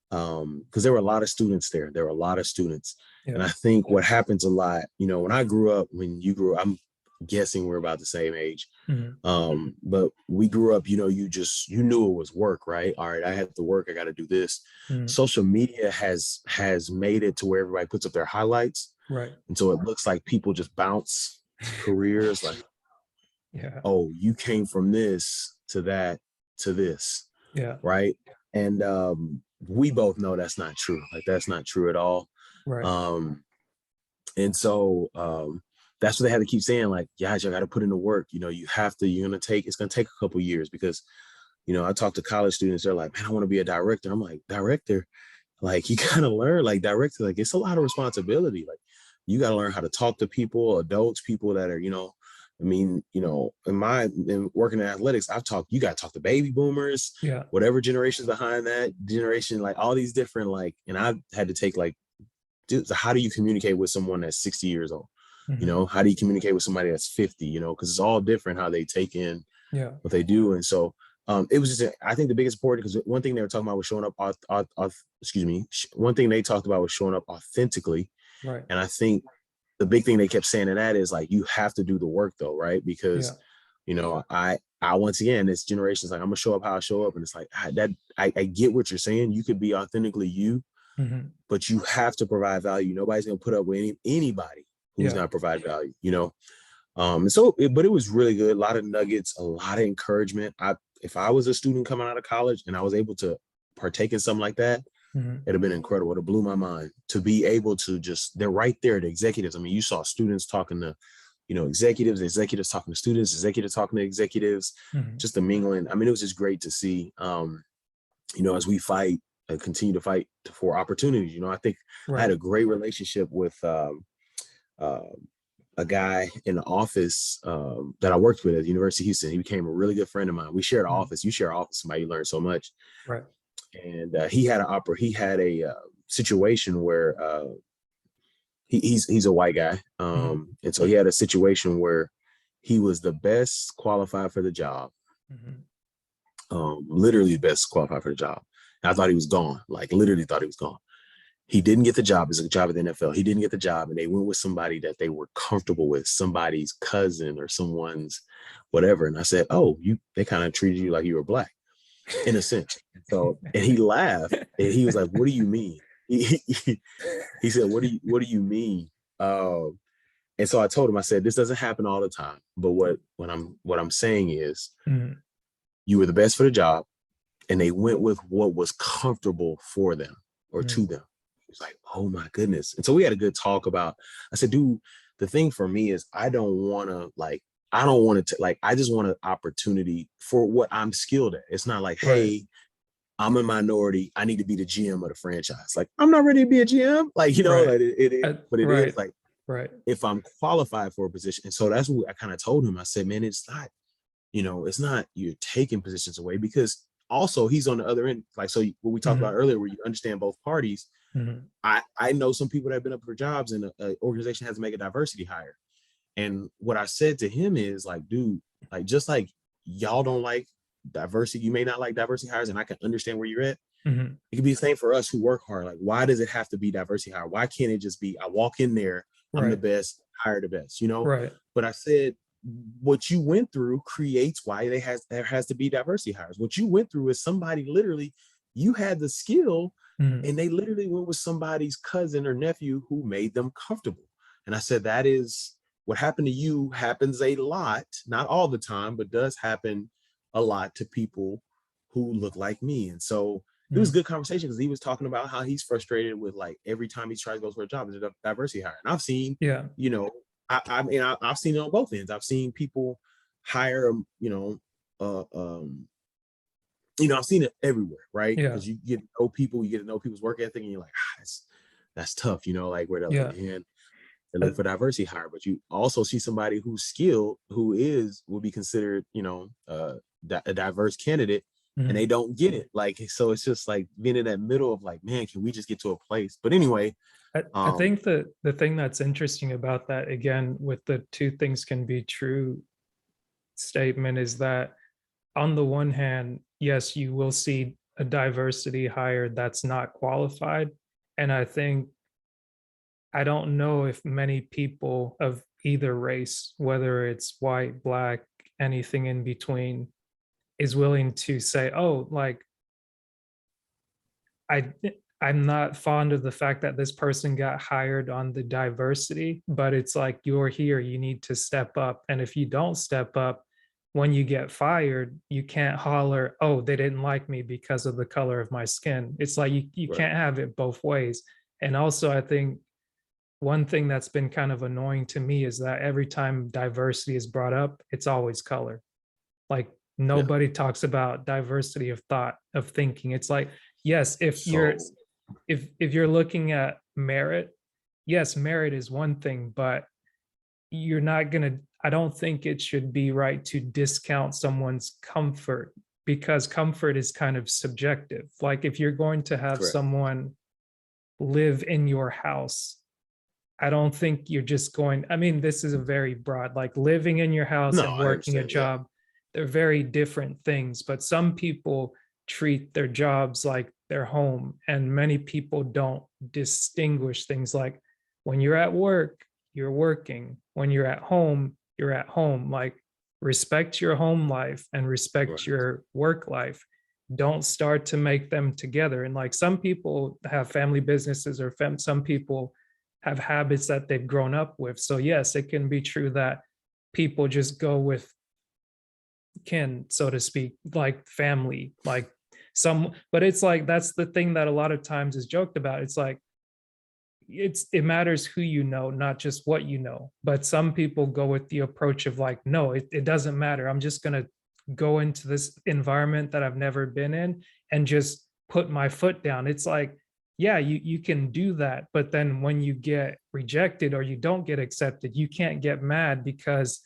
because there were a lot of students there. There were a lot of students. Yeah. And I think what happens a lot, you know, when I grew up, when you grew up, I'm guessing we're about the same age. Mm-hmm. But we grew up, you know, you knew it was work, right? All right, I have to work, I got to do this. Mm-hmm. Social media has made it to where everybody puts up their highlights. Right. And so it looks like people just bounce careers like, Yeah. oh, you came from this to that to this. Yeah. Right. And we both know that's not true. Like, that's not true at all. Right. And so that's what they had to keep saying, like, guys, you got to put in the work. You know, it's going to take a couple years, because, you know, I talk to college students, they're like, man, I want to be a director. I'm like, director? Like, you got to learn, like, director, like, it's a lot of responsibility. Like, you got to learn how to talk to people, adults, people that are, you know, I mean, you know, in working in athletics, you got to talk to baby boomers, Yeah. whatever generation's behind that generation, like all these different, like, and I've had to take like, dude, so how do you communicate with someone that's 60 years old? Mm-hmm. You know, how do you communicate with somebody that's 50, you know, because it's all different how they take in what they do. And so it was just, I think the biggest important, because one thing they were talking about was showing up, one thing they talked about was showing up authentically. Right. And I think the big thing they kept saying in that is like, you have to do the work though, right? Because, you know, I once again, this generation is like, I'm gonna show up how I show up. And it's like, I get what you're saying. You could be authentically you, mm-hmm. but you have to provide value. Nobody's gonna put up with anybody who's not provide value, you know? But it was really good. A lot of nuggets, a lot of encouragement. If I was a student coming out of college and I was able to partake in something like that, Mm-hmm. it'd have been incredible. It blew my mind to be able to they're right there, the executives. I mean, you saw students talking to, you know, executives talking to students, executives talking to executives, Mm-hmm. just the mingling. I mean, it was just great to see, you know, as we fight and continue to fight for opportunities. You know, I think I had a great relationship with a guy in the office that I worked with at the University of Houston. He became a really good friend of mine. We shared an office. You share an office, somebody you learn so much. Right. And he had a situation where he's a white guy. And so he had a situation where he was the best qualified for the job. Literally the best qualified for the job. And I thought he was gone, like literally thought he was gone. He didn't get the job. It's a job at the NFL. He didn't get the job, and they went with somebody that they were comfortable with, somebody's cousin or someone's whatever. And I said, oh, they kind of treated you like you were black in a sense. So, and he laughed and he was like, what do you mean? He said, what do you mean? And so I told him, I said, this doesn't happen all the time. But what I'm saying is you were the best for the job, and they went with what was comfortable for them or to them. He was like, oh my goodness. And so we had a good talk about, I said, dude, the thing for me is I don't want to I just want an opportunity for what I'm skilled at. It's not like, hey, I'm a minority, I need to be the GM of the franchise. Like, I'm not ready to be a GM. Like, you know, like it is like, if I'm qualified for a position. And so that's what I kind of told him. I said, man, it's not, you know, it's not you're taking positions away, because also he's on the other end. Like, so what we talked about earlier, where you understand both parties. I know some people that have been up for jobs and an organization has to make a diversity hire. And what I said to him is like, dude, like, just like y'all don't like diversity, you may not like diversity hires, and I can understand where you're at. Mhm. It could be the same for us who work hard. Like, why does it have to be diversity hire? Why can't it just be I walk in there, I'm the Right. best, hire the best, you know? Right. But I said what you went through creates why there has to be diversity hires. What you went through is somebody literally, you had the skill Mhm. and they literally went with somebody's cousin or nephew who made them comfortable. And I said, that is what happened to you happens a lot, not all the time, but does happen a lot to people who look like me. And so it was a Mhm. good conversation because he was talking about how he's frustrated with like every time he tries to go for a job, there's a diversity hire. And I've seen, Yeah. you know, I mean, I've seen it on both ends. I've seen people hire, uh, um, I've seen it everywhere, right? Yeah. Because you get to know people, you get to know people's work ethic, and you're like, that's tough, like where they're like, Yeah. man, they Uh, look for diversity hire, but you also see somebody who's skilled, who will be considered, a diverse candidate, and they mhm. don't get it. Like, so it's just like being in that middle of like, man, can we just get to a place? But anyway, I think that the thing that's interesting about that, again, with the two things can be true statement, is that on the one hand, yes, you will see a diversity hire that's not qualified. And I think, I don't know if many people of either race, whether it's white, black, anything in between, is willing to say, oh, like, I I'm not fond of the fact that this person got hired on the diversity, but it's like, you're here, you need to step up. And if you don't step up, when you get fired, you can't holler, oh, they didn't like me because of the color of my skin. It's like you right, can't have it both ways. And also, I think one thing that's been kind of annoying to me is that every time diversity is brought up, it's always color. Like, yeah. nobody talks about diversity of thought, of thinking. It's like, yes, So if you're looking at merit, yes, merit is one thing, but you're not going to, I don't think it should be right to discount someone's comfort, because comfort is kind of subjective. Like, if you're going to have correct. someone live in your house, I don't think you're just going, I mean, this is a very broad, like living in your house No, and I working a understand. Yeah, job, they're very different things. But some people treat their jobs like their home, and many people don't distinguish things like, when you're at work, you're working. When you're at home, you're at home. Like, respect your home life and respect right, your work life. Don't start to make them together. And like, some people have family businesses, or some people have habits that they've grown up with. So yes, it can be true that people just go with kin, so to speak, like family, like some, but it's like, that's the thing that a lot of times is joked about. It's like, it matters who you know, not just what you know. But some people go with the approach of like, no, it doesn't matter. I'm just gonna go into this environment that I've never been in and just put my foot down. It's like, yeah, you can do that, but then when you get rejected or you don't get accepted, you can't get mad, because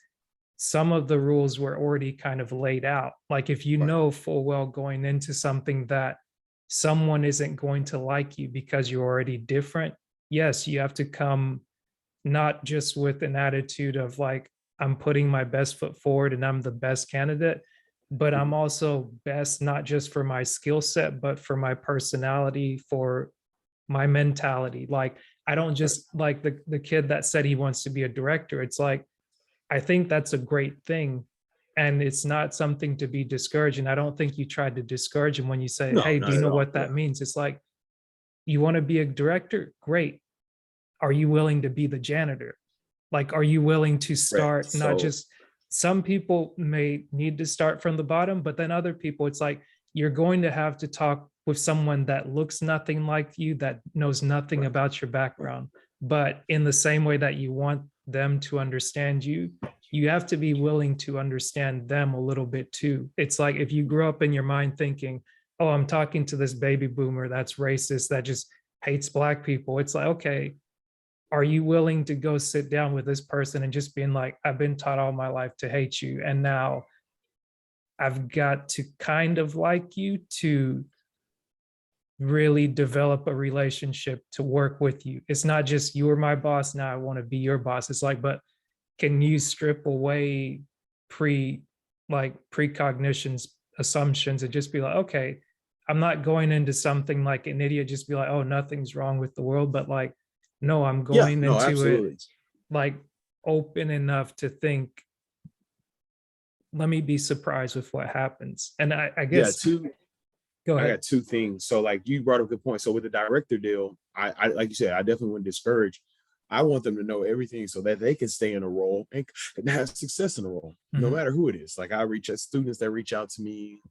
some of the rules were already kind of laid out. Like, if you right, know full well going into something that someone isn't going to like you because you're already different, yes, you have to come not just with an attitude of like, I'm putting my best foot forward and I'm the best candidate, but I'm mhm, also best not just for my skill set, but for my personality, for my mentality. Like, I don't right, just like the kid that said he wants to be a director. It's like, I think that's a great thing. And it's not something to be discouraged. And I don't think you tried to discourage him when you say, no, hey, do not you at know all. what Yeah, that means? It's like, you want to be a director? Great. Are you willing to be the janitor? Like, are you willing to correct. start, not So just, some people may need to start from the bottom, but then other people, it's like, you're going to have to talk with someone that looks nothing like you, that knows nothing right, about your background. But in the same way that you want them to understand you, you have to be willing to understand them a little bit too. It's like, if you grew up in your mind thinking, oh, I'm talking to this baby boomer that's racist, that just hates black people. It's like, okay, are you willing to go sit down with this person and just being like, I've been taught all my life to hate you, and now I've got to kind of like you to really develop a relationship to work with you. It's not just, you're my boss, now I want to be your boss. It's like, but can you strip away pre like precognitions, assumptions, and just be like, okay, I'm not going into something like an idiot, just be like, oh, nothing's wrong with the world. But like, no, I'm Yeah, going no, into it absolutely. like open enough to think, let me be surprised with what happens. And I Yeah, guess, two. go I ahead. got two things. So like you brought up a good point. So with the director deal, I like you said, I definitely wouldn't discourage. I want them to know everything so that they can stay in a role and have success in a role, no Mhm, matter who it is. Like I reach out students that reach out to me,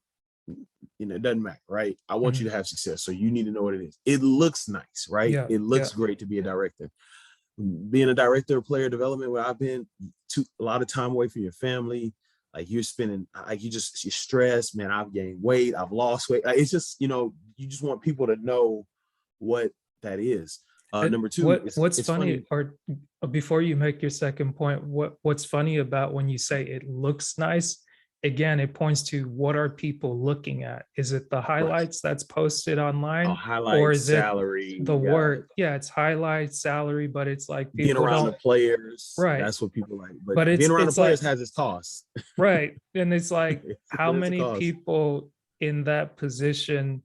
it doesn't matter, right? I want you mhm. to have success. So you need to know what it is. It looks nice, right? Yeah, It yeah. looks great to be a director. Being a director of player development, where I've been a lot of time away from your family, like you're spending, like you're stressed, man. I've gained weight, I've lost weight. Like, it's just, you just want people to know what that is. Number two, What's it's funny. funny, or before you make your second point, what's funny about when you say it looks nice, again, it points to what are people looking at? Is it the Right. highlights that's posted A online, or highlight is it salary, the yeah, work? Yeah, it's highlights, salary, but it's like being people around the don't, players, right. that's what people like. But But being around the it's players like, has its cost. right. And it's like, how There's a many cost. people in that position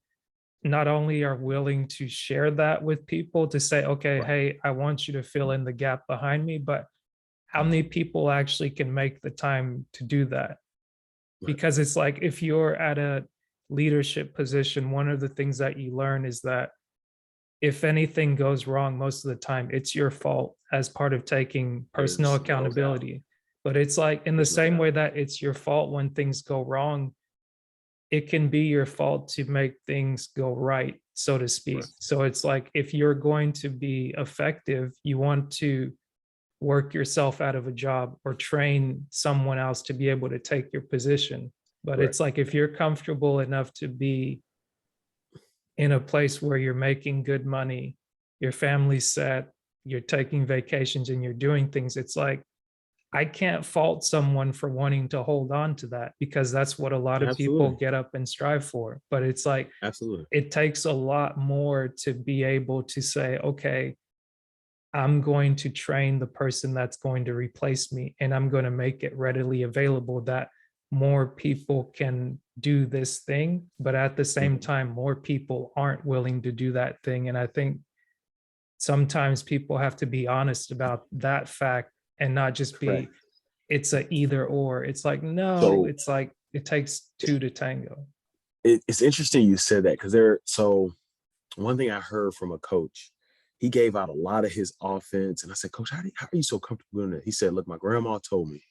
not only are willing to share that with people to say, okay, Right. hey, I want you to fill in the gap behind me, but how many people actually can make the time to do that? Right. Because it's like if you're at a leadership position, one of the things that you learn is that if anything goes wrong, most of the time it's your fault as part of taking personal There's no doubt. accountability. But it's like in the There's no same doubt. way that it's your fault when things go wrong, it can be your fault to make things go right, so to Right. speak. So it's like if you're going to be effective, you want to work yourself out of a job or train someone else to be able to take your position. But Correct. it's like if you're comfortable enough to be in a place where you're making good money, your family's set, you're taking vacations and you're doing things, it's like I can't fault someone for wanting to hold on to that because that's what a lot of people Absolutely. get up and strive for. But it's like Absolutely. it takes a lot more to be able to say, okay, I'm going to train the person that's going to replace me and I'm going to make it readily available that more people can do this thing. But at the same Mhm. time, more people aren't willing to do that thing. And I think sometimes people have to be honest about that fact and not just Correct. be, it's a either or. It's like, no, So it's like it takes two to tango. it's interesting you said that because so one thing I heard from a coach, he gave out a lot of his offense. And I said, Coach, how are you so comfortable doing that? He said, look, my grandma told me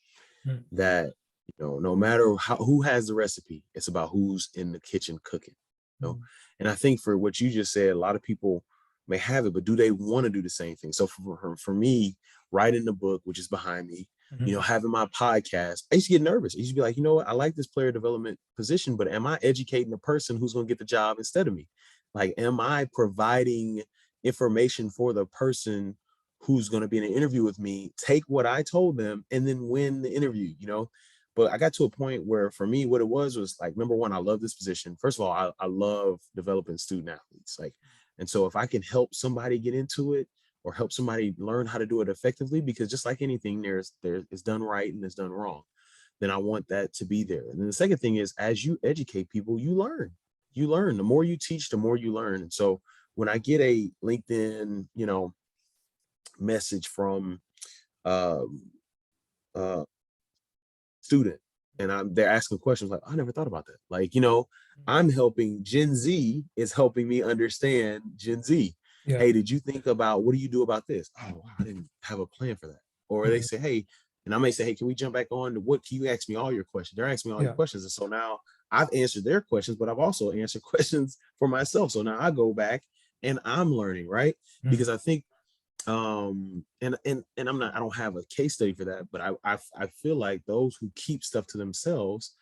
Mm, that, no matter who has the recipe, it's about who's in the kitchen cooking. You know? mm, And I think for what you just said, a lot of people may have it, but do they want to do the same thing? So for me, writing the book, which is behind me, mhm, having my podcast, I used to get nervous. I used to be like, you know what, I like this player development position, but am I educating the person who's going to get the job instead of me? Like, am I providing information for the person who's going to be in an interview with me, take what I told them and then win the interview? But I got to a point where for me, what it was like, number one, I love this position. First of all, I love developing student athletes. Like, and so if I can help somebody get into it or help somebody learn how to do it effectively, because just like anything, there's it's done right and it's done wrong, then I want that to be there. And then the second thing is, as you educate people, you learn. You learn. The more you teach, the more you learn. And so when I get a LinkedIn, message from um, uh, student and they're asking questions like, I never thought about that. Like, I'm helping Gen Z is helping me understand Gen Z. yeah. Hey, did you think about what do you do about this? Oh, wow, I didn't have a plan for that. Or they Mhm, say, hey, and I may say, hey, can we jump back on to what can you ask me all your questions? They're asking me all your yeah. questions. And so now I've answered their questions, but I've also answered questions for myself. So now I go back and I'm learning, right? Mm, Because I think and I don't have a case study for that, but I feel like those who keep stuff to themselves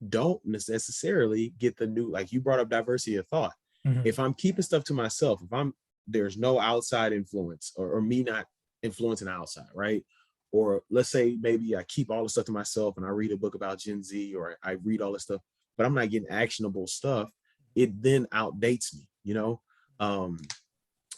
don't necessarily get the new, like you brought up diversity of thought. mhm, If I'm keeping stuff to myself, if there's no outside influence or me not influencing outside, right? Or let's say maybe I keep all the stuff to myself and I read a book about Gen Z or I read all this stuff, but I'm not getting actionable stuff, it then outdates me. Um,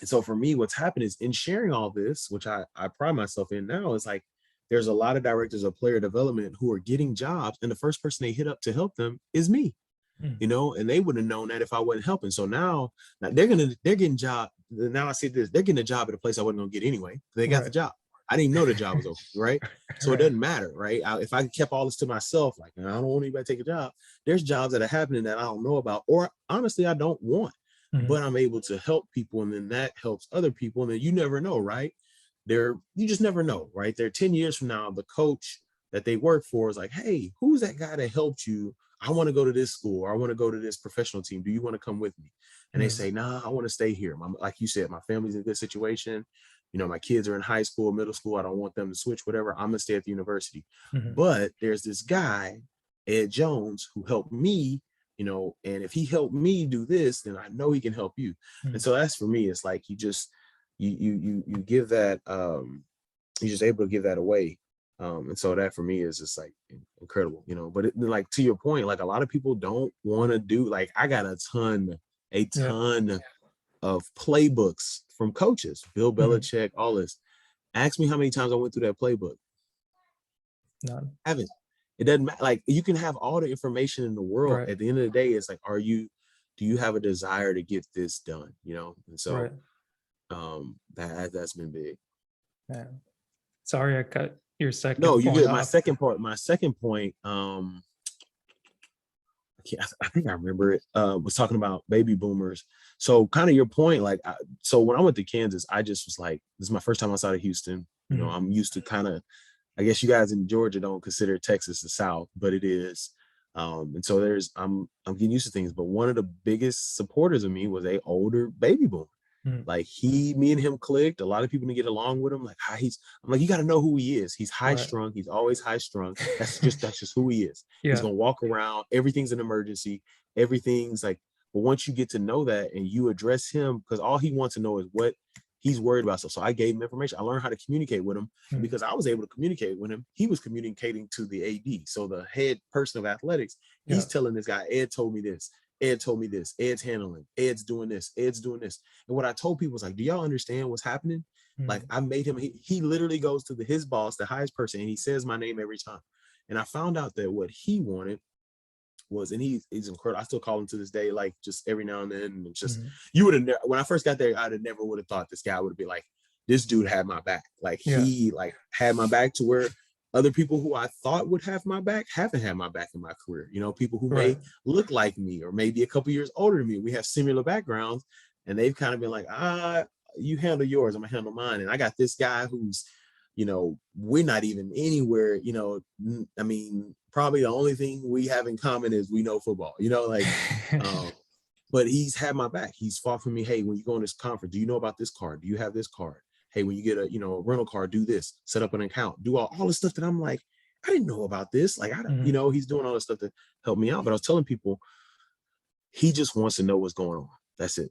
and so for me, what's happened is in sharing all this, which I pride myself in now, is like there's a lot of directors of player development who are getting jobs, and the first person they hit up to help them is me. Mm. you know, and they wouldn't have known that if I wasn't helping. So now they're getting job. Now I see this, they're getting a job at a place I wasn't gonna get anyway. They got the Right. job. I didn't even know the job was open, right? So it Right. doesn't matter, right? If I kept all this to myself, like I don't want anybody to take a job. There's jobs that are happening that I don't know about, or honestly, I don't want, Mhm. but I'm able to help people, and then that helps other people, and then you never know, right? You just never know, right? They're 10 years from now, the coach that they work for is like, hey, who's that guy that helped you? I want to go to this school, or I want to go to this professional team. Do you want to come with me? And they Mm. say, nah, I want to stay here. Like you said, my family's in a good situation. You know, my kids are in high school, middle school. I don't want them to switch, whatever. I'm gonna stay at the university. Mhm. But there's this guy, Ed Jones, who helped me, you know, and if he helped me do this, then I know he can help you. And Mm. so that's for me, it's like you give that you're just able to give that away. And so that for me is just like incredible, you know. But like to your point, like a lot of people don't want to do, like I got a Yeah. ton of playbooks from coaches, Bill Mhm. Belichick, all this. Ask me how many times I went through that playbook. None. Haven't. It doesn't matter. Like you can have all the information in the world. Right. At the end of the day, it's like, do you have a desire to get this done? You know? And so Right. that's been big. Yeah. Sorry, I cut your No, second you point get off. my second point, I think I remember it, was talking about baby boomers. So kind of your point, like, so when I went to Kansas, I just was like, this is my first time outside of Houston. You know, Mhm. I'm used to kind of, I guess you guys in Georgia don't consider Texas the South, but it is. And so I'm getting used to things. But one of the biggest supporters of me was a older baby boomer. Mhm. Like me and him clicked. A lot of people to get along with him. Like how I'm like, you got to know who he is. He's high Right. strung. He's always high strung. That's just who he is. He's Yeah. gonna walk around. Everything's an emergency. Everything's like. But once you get to know that and you address him, because all he wants to know is what he's worried about. So I gave him information. I learned how to communicate with him, and Mhm. because I was able to communicate with him, he was communicating to the AD. So the head person of athletics, Yeah. he's telling this guy, Ed told me this. Ed told me this. Ed's handling. Ed's doing this. Ed's doing this. And what I told people was like, do y'all understand what's happening? Like Mhm. I made him, he literally goes to his boss, the highest person, and he says my name every time. And I found out that what he wanted was, and he's incredible. I still call him to this day, like just every now and then. And it's just, Mhm. you would have, when I first got there, I'd have never would have thought this guy would be like, this dude had my back. Like Yeah. he like had my back to where other people who I thought would have my back haven't had my back in my career. You know, people who Right. may look like me or maybe a couple years older than me. We have similar backgrounds, and they've kind of been like, you handle yours, I'm gonna handle mine. And I got this guy who's, you know, we're not even anywhere, you know, I mean, probably the only thing we have in common is we know football, you know, like, um, but he's had my back. He's fought for me. Hey, when you go on this conference, do you know about this card? Do you have this card? Hey, when you get a, you know, a rental car, do this, set up an account, do all the stuff that I'm like, I didn't know about this. Like, I don't, you Mhm. know, he's doing all this stuff to help me out. But I was telling people, he just wants to know what's going on. That's it.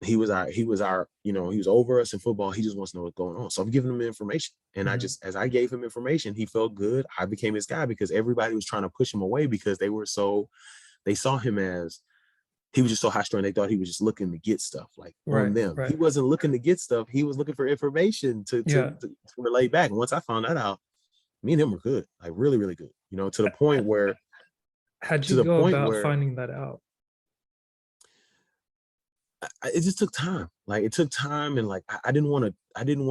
He was our, you know, he was over us in football. He just wants to know what's going on. So I'm giving him information. And I Mhm. just, as I gave him information, he felt good. I became his guy because everybody was trying to push him away because they saw him as, he was just so high strung. They thought he was just looking to get stuff like on Right. them. He Right. wasn't looking to get stuff. He was looking for information Yeah. to relay back. And once I found that out, me and him were good, like really, really good, you know, How'd to you the go point about where finding that out? it just took time. Like it took time, and like I didn't want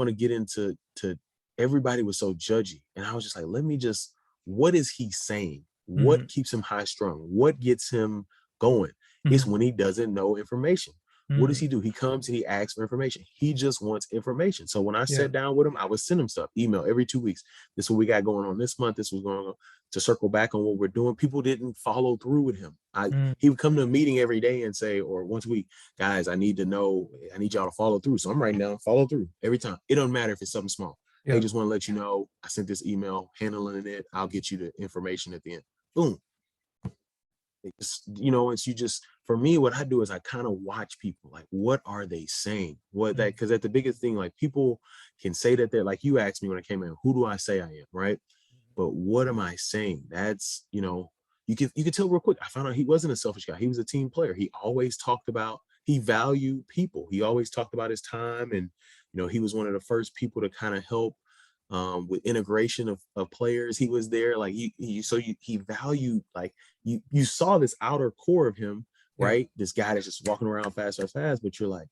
to get into to everybody was so judgy, and I was just like, let me just, what is he saying? What Mhm. keeps him high strung? What gets him going? It's Mhm. when he doesn't know information. What does Mm. he do? He comes and he asks for information. He just wants information. So when I Yeah. sat down with him, I would send him stuff, email every 2 weeks. This is what we got going on this month. This was going on, to circle back on what we're doing. People didn't follow through with him. Mm. He would come to a meeting every day and say, or once a week, guys, I need to know, I need y'all to follow through. So I'm writing down, follow through every time. It doesn't matter if it's something small. Hey, Yeah. just want to let you know, I sent this email handling it. I'll get you the information at the end. Boom. It's, you know, it's, you just, for me, what I do is I kind of watch people, like, what are they saying? What that, Mm. because at the biggest thing, like people can say that they're like, you asked me when I came in, who do I say I am? Right. But what am I saying? That's, you know, you can tell real quick. I found out he wasn't a selfish guy. He was a team player. He always talked about, he valued people. He always talked about his time. And, you know, he was one of the first people to kind of help, with integration of players. He was there, like he valued, like you saw this outer core of him, Yeah. right? This guy that's just walking around fast, but you're like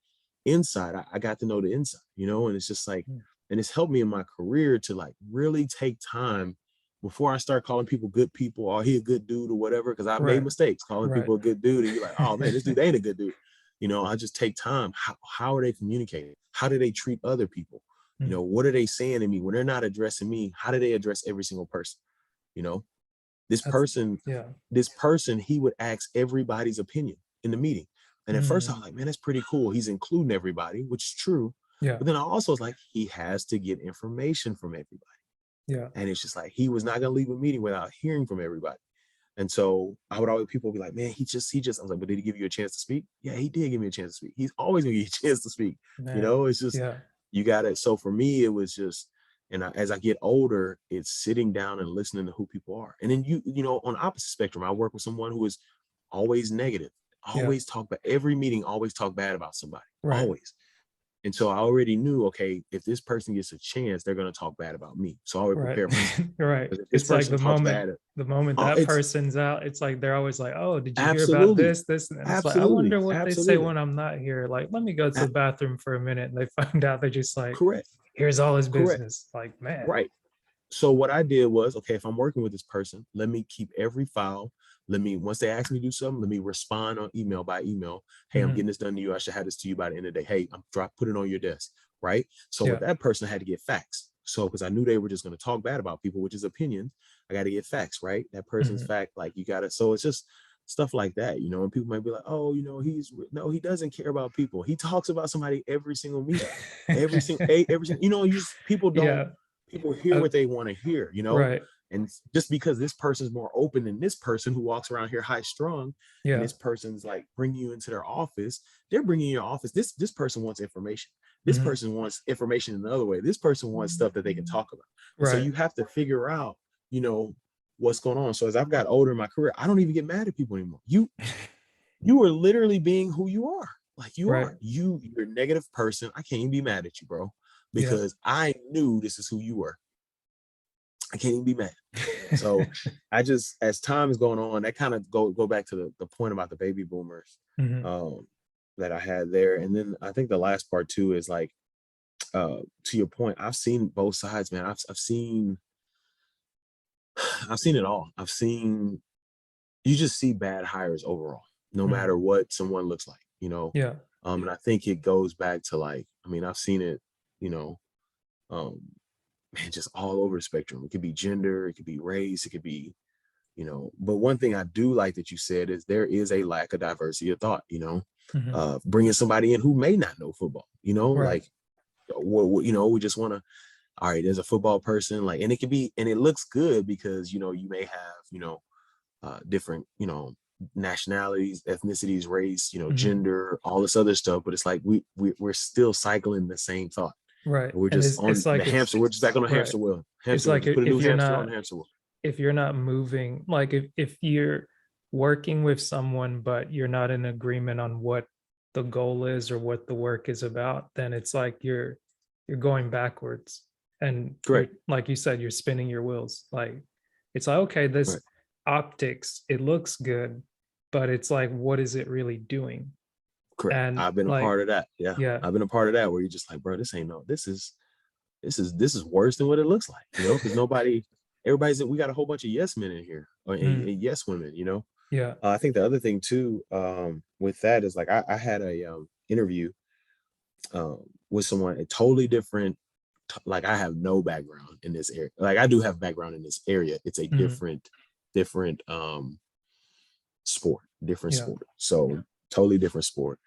inside. I got to know the inside, and it's just like, and it's helped me in my career to like really take time before I start calling people good people, or he a good dude or whatever, because I've made Right. mistakes calling Right. people a good dude, and you're like, oh man, this dude ain't a good dude. I just take time. How are they communicating? How do they treat other people? What are they saying to me when they're not addressing me? How do they address every single person? You know, this That's, person, yeah. he would ask everybody's opinion in the meeting. And at first I was like, man, that's pretty cool. He's including everybody, which is true. Yeah. But then I also was like, he has to get information from everybody. Yeah. And it's just like, he was not going to leave a meeting without hearing from everybody. And so I would always, people would be like, man, he just, I was like, but did he give you a chance to speak? Yeah, he did give me a chance to speak. He's always gonna give you a chance to speak. Man. It's just, Yeah. you got it. So for me, it was just, and as I get older, it's sitting down and listening to who people are. And then on opposite spectrum, I work with someone who is always negative, always talk about every meeting, always talk bad about somebody, Right. always. And so I already knew, okay, if this person gets a chance, they're going to talk bad about me. So I always prepare myself. Right. If this It's like person talks bad, the moment that it's person's out, it's like they're always like, oh, did you hear about absolutely, this? And it's like, I absolutely, wonder what they say absolutely. when I'm not here. Like, let me go to the bathroom for a minute. And they find out they're just like, Correct. Here's all his Correct. business. Like, man. Right. So what I did was, okay, if I'm working with this person, let me keep every file. Once they ask me to do something, let me respond on email by email. Hey, I'm getting this done to you. I should have this to you by the end of the day. Hey, put it on your desk. Right. So with that person, I had to get facts. So because I knew they were just going to talk bad about people, which is opinions, I got to get facts. Right. That person's fact, like you got to. So it's just stuff like that, and people might be like, oh, he doesn't care about people. He talks about somebody every single meeting, every single, people don't. People hear what they want to hear, Right. and just because this person's more open than this person who walks around here high strung, and this person's like bringing you into their office, they're bringing you your office. This person wants information. This person wants information in another way. This person wants stuff that they can talk about. And so you have to figure out, what's going on. So as I've got older in my career, I don't even get mad at people anymore. You are literally being who you are. Like you're a negative person. I can't even be mad at you, bro, because I knew this is who you were. I can't even be mad. So I just, as time is going on, that kind of go back to the point about the baby boomers that I had there. And then I think the last part too is like, to your point, I've seen both sides, man. I've seen it all. You just see bad hires overall, no matter what someone looks like, and I think it goes back to like, I've seen it, man, just all over the spectrum. It could be gender, it could be race, it could be, but one thing I do like that you said is there is a lack of diversity of thought, bringing somebody in who may not know football, like, we just want to, all right, there's a football person, like, and it could be, and it looks good because, you may have, different, nationalities, ethnicities, race, gender, all this other stuff. But it's like, we're still cycling the same thought. Right. We're just on like the hamster. We're just back on the hamster wheel. It's like put a new hamster on the hamster wheel. If you're not moving, like if you're working with someone, but you're not in agreement on what the goal is or what the work is about, then it's like you're going backwards. And like you said, you're spinning your wheels. Like it's like, okay, this optics, it looks good, but it's like, what is it really doing? Correct. And I've been a part of that. Yeah. I've been a part of that where you're just like, bro, this is worse than what it looks like, because everybody's, we got a whole bunch of yes men in here, and yes women, Yeah. I think the other thing too, with that is like, I had a interview with someone, a totally different, like I have no background in this area. Like I do have background in this area. It's a different sport, sport. So totally different sport.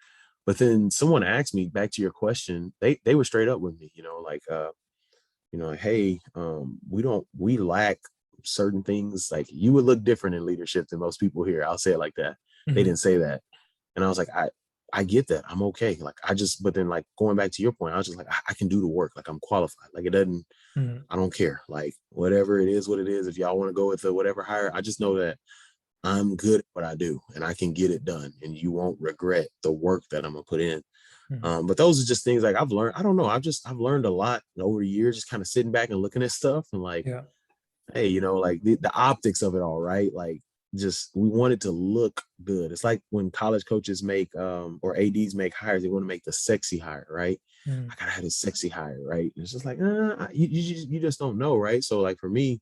But then someone asked me, back to your question, they were straight up with me, like, hey, we lack certain things. Like you would look different in leadership than most people here. I'll say it like that. They didn't say that. And I was like, I get that. I'm okay. Like but then like going back to your point, I was just like, I can do the work. Like I'm qualified. Like it doesn't, I don't care. Like whatever it is, what it is. If y'all want to go with the whatever hire, I just know that I'm good at what I do and I can get it done, and you won't regret the work that I'm gonna put in. Mhm. But those are just things like I've learned. I don't know. I've learned a lot over the years, just kind of sitting back and looking at stuff and like, Yeah. hey, like the optics of it all, right? Like, just we want it to look good. It's like when college coaches make or ADs make hires, they want to make the sexy hire, right? Mhm. I gotta have a sexy hire, right? And it's just like, you just don't know, right? So like for me,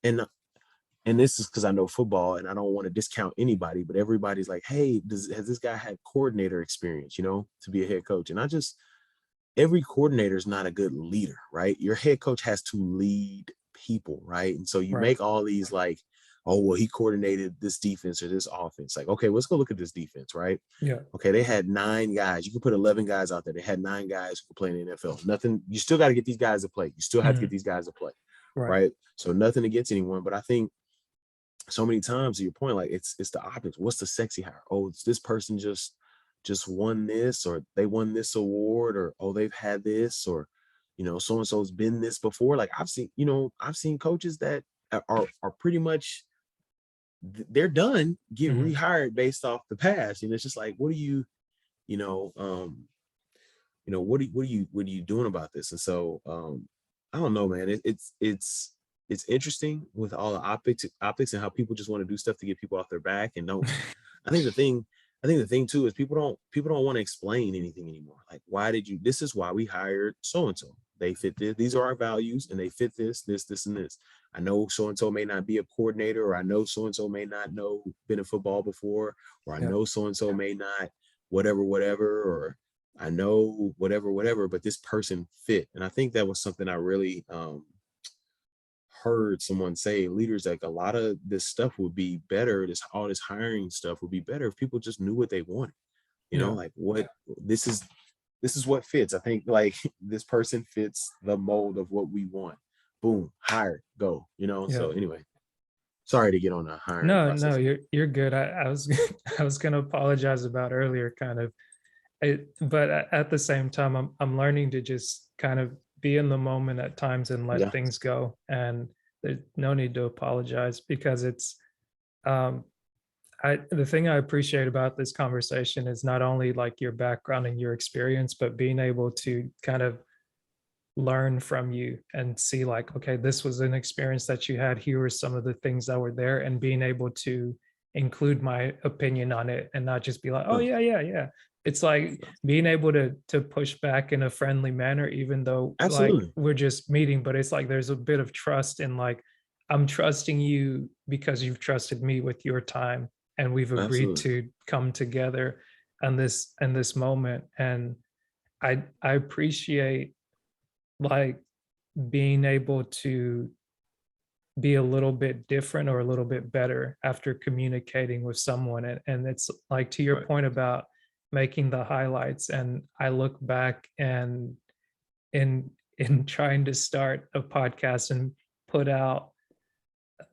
and this is because I know football and I don't want to discount anybody, but everybody's like, hey, has this guy had coordinator experience, to be a head coach? And every coordinator is not a good leader, right? Your head coach has to lead people, right? And so you Right. make all these like, oh, well, he coordinated this defense or this offense. Like, okay, let's go look at this defense, right? Yeah. Okay, they had 9 guys. You could put 11 guys out there. They had 9 guys who could play in the NFL. Nothing, you still got to get these guys to play. You still have to get Mhm. these guys to play, Right. right? So nothing against anyone, but I think so many times to your point, like it's the optics. What's the sexy hire? Oh, it's this person just won this, or they won this award, or oh, they've had this, or so and so's been this before. Like I've seen coaches that are pretty much they're done, get Mhm. rehired based off the past. It's just like, what do you know what are you doing about this? And so I don't know, man. It's interesting with all the optics and how people just want to do stuff to get people off their back and don't. I think the thing too is people don't want to explain anything anymore. Like, why did you? This is why we hired so and so. They fit this. These are our values, and they fit this, and this. I know so and so may not be a coordinator, or I know so and so may not know been in football before, or I Yeah. know so and so may not whatever, or I know whatever, but this person fit. And I think that was something I really heard someone say, leaders, like a lot of this stuff would be better, all this hiring stuff would be better if people just knew what they wanted. Yeah. Like what this is what fits. I think like this person fits the mold of what we want. Boom, hire, go, Yeah. So anyway, sorry to get on the hiring No, no, process. you're good. I was I was gonna apologize about earlier, kind of. But at the same time, I'm learning to just kind of be in the moment at times and let Yeah, things go. And there's no need to apologize because it's um the thing I appreciate about this conversation is not only like your background and your experience, but being able to kind of learn from you and see like, okay, this was an experience that you had. Here were some of the things that were there, and being able to include my opinion on it and not just be like, oh no, yeah, yeah, yeah. It's like no, being able to push back in a friendly manner, even though like absolutely, we're just meeting, but it's like there's a bit of trust in like, I'm trusting you because you've trusted me with your time, and we've agreed absolutely, to come together on this moment. And I appreciate like being able to be a little bit different or a little bit better after communicating with someone. And it's like to your right, point about making the highlights. And I look back and in trying to start a podcast and put out,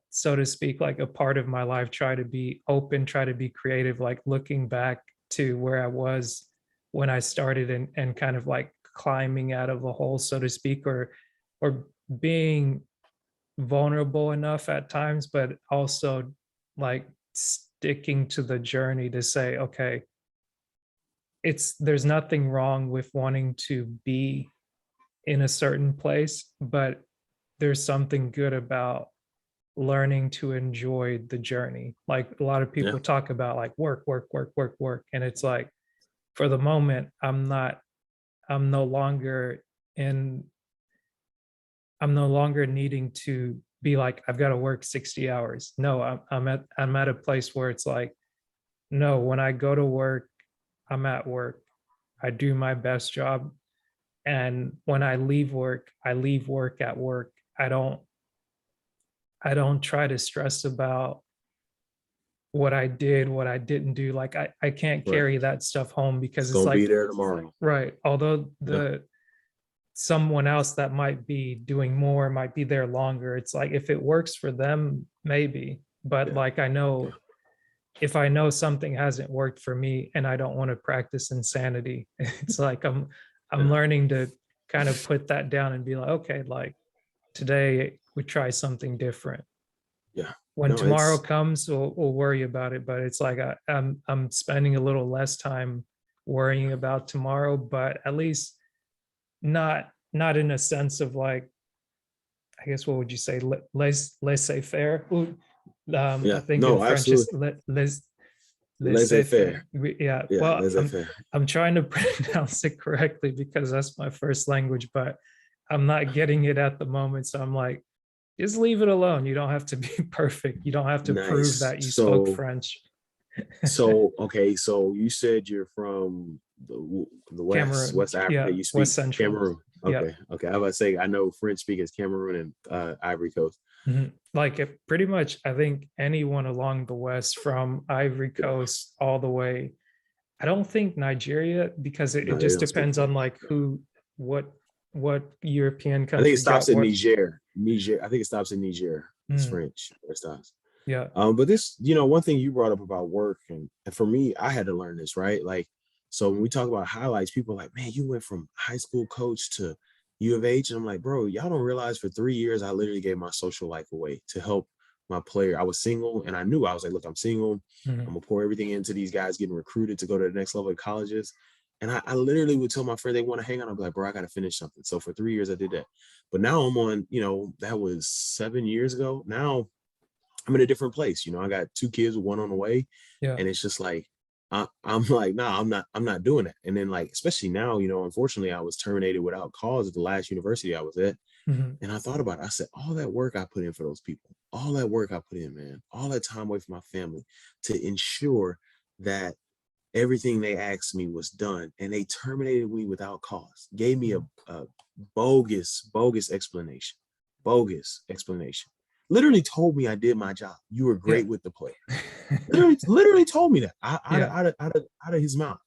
so to speak, like a part of my life, try to be open, try to be creative, like looking back to where I was when I started, and kind of like climbing out of a hole, so to speak, or being vulnerable enough at times, but also like sticking to the journey to say, okay, there's nothing wrong with wanting to be in a certain place, but there's something good about learning to enjoy the journey. Like a lot of yeah, people talk about like work, work, work, work, work. And it's like for the moment, I'm no longer in I'm no longer needing to be like, I've got to work 60 hours. No, I'm at a place where it's like, no, when I go to work, I'm at work. I do my best job. And when I leave work at work. I don't try to stress about what I did, what I didn't do. Like I can't right. carry that stuff home It's because it's gonna be like, there tomorrow. right. Although Yeah, the someone else that might be doing more might be there longer, it's like if it works for them, maybe. But yeah, like I yeah, know if I know something hasn't worked for me and I don't want to practice insanity, it's like I'm yeah. learning to kind of put that down and be like, okay, like today we try something different. Yeah. when No, tomorrow it's comes, we'll worry about it. But it's like I'm spending a little less time worrying about tomorrow, but at least not in a sense of like, I guess what would you say, laissez faire. I yeah. think in No, French absolutely. is laissez Laissez faire. faire. Yeah, Yeah, well, laissez faire. I'm trying to pronounce it correctly because that's my first language, but I'm not getting it at the moment. So I'm like, just leave it alone. You don't have to be perfect. You don't have to prove Nice. that you spoke French. Okay, so you said you're from the Cameroon, West Africa. yeah, You West speak Central, Cameroon. yeah. Okay. I was about to say I know French speakers Cameroon and Ivory Coast. Mhm. Like pretty much, I think anyone along the West from Ivory Yeah. Coast all the way. I don't think Nigeria because it No, they just don't speak depends on French. like who, what, what European I think it country stops got in what. Niger. Niger. I think it stops in Niger. It's Mm, French. Where it stops. yeah, But this, one thing you brought up about work, and for me, I had to learn this, right? Like, so when we talk about highlights, people are like, man, you went from high school coach to U of H. And I'm like, bro, y'all don't realize for 3 years, I literally gave my social life away to help my player. I was single and I knew I was like, look, I'm single. mhm, I'm gonna pour everything into these guys getting recruited to go to the next level of colleges. And I literally would tell my friend they want to hang on. I'm like, bro, I got to finish something. So for 3 years, I did that. But now I'm on, that was 7 years ago. Now I'm in a different place. I got 2 kids, one on the way, yeah, and it's just like I'm like, nah, I'm not doing that. And then like, especially now, unfortunately, I was terminated without cause at the last university I was at, mhm, and I thought about it. I said, all that work I put in for those people, all that work I put in, man, all that time away from my family to ensure that everything they asked me was done, and they terminated me without cause, gave me mhm. a bogus explanation, literally told me I did my job. You were Yeah, great with the player. Literally told me that yeah, out of his mouth,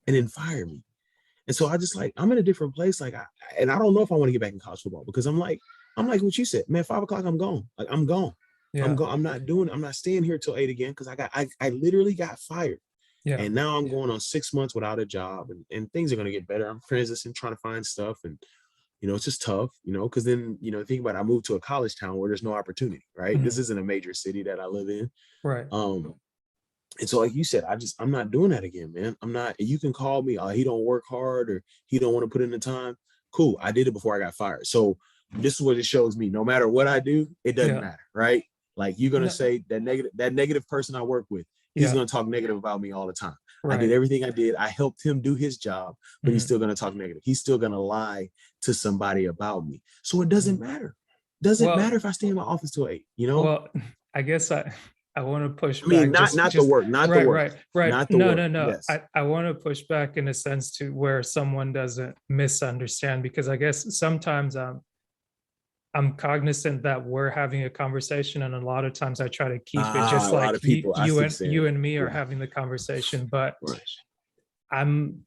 and then fired me. And so I just like, I'm in a different place. Like, and I don't know if I want to get back in college football because I'm like what you said, man. 5 o'clock, I'm gone. Like I'm gone. I'm yeah, gone. I'm not staying here till 8 again because I literally got fired. yeah. And now I'm going on 6 months without a job, and things are going to get better. I'm transitioning, trying to find stuff. And, it's just tough, because then, think about it, I moved to a college town where there's no opportunity, right? This Mhm. isn't a major city that I live in. Right. Um, and so like you said, I'm not doing that again, man. I'm not, you can call me, he don't work hard or he don't want to put in the time. Cool. I did it before I got fired. So this is what it shows me. No matter what I do, it doesn't Yeah. matter, right? Like you're gonna No, say that negative person I work with, he's yeah. gonna talk negative about me all the time. I did Right. everything I did. I helped him do his job, but he's Mhm, still gonna talk negative. He's still gonna lie to somebody about me. So it doesn't mhm. matter. Doesn't Well, matter if I stay in my office till 8. well, I guess I want to push I mean, back. not the Just work, not the right, work, right, right. not the No, work. no, no. Yes. I want to push back in a sense to where someone doesn't misunderstand because I guess sometimes I'm cognizant that we're having a conversation, and a lot of times I try to keep it just A lot like of people, I see you saying, and me are yeah, having the conversation. But right. I'm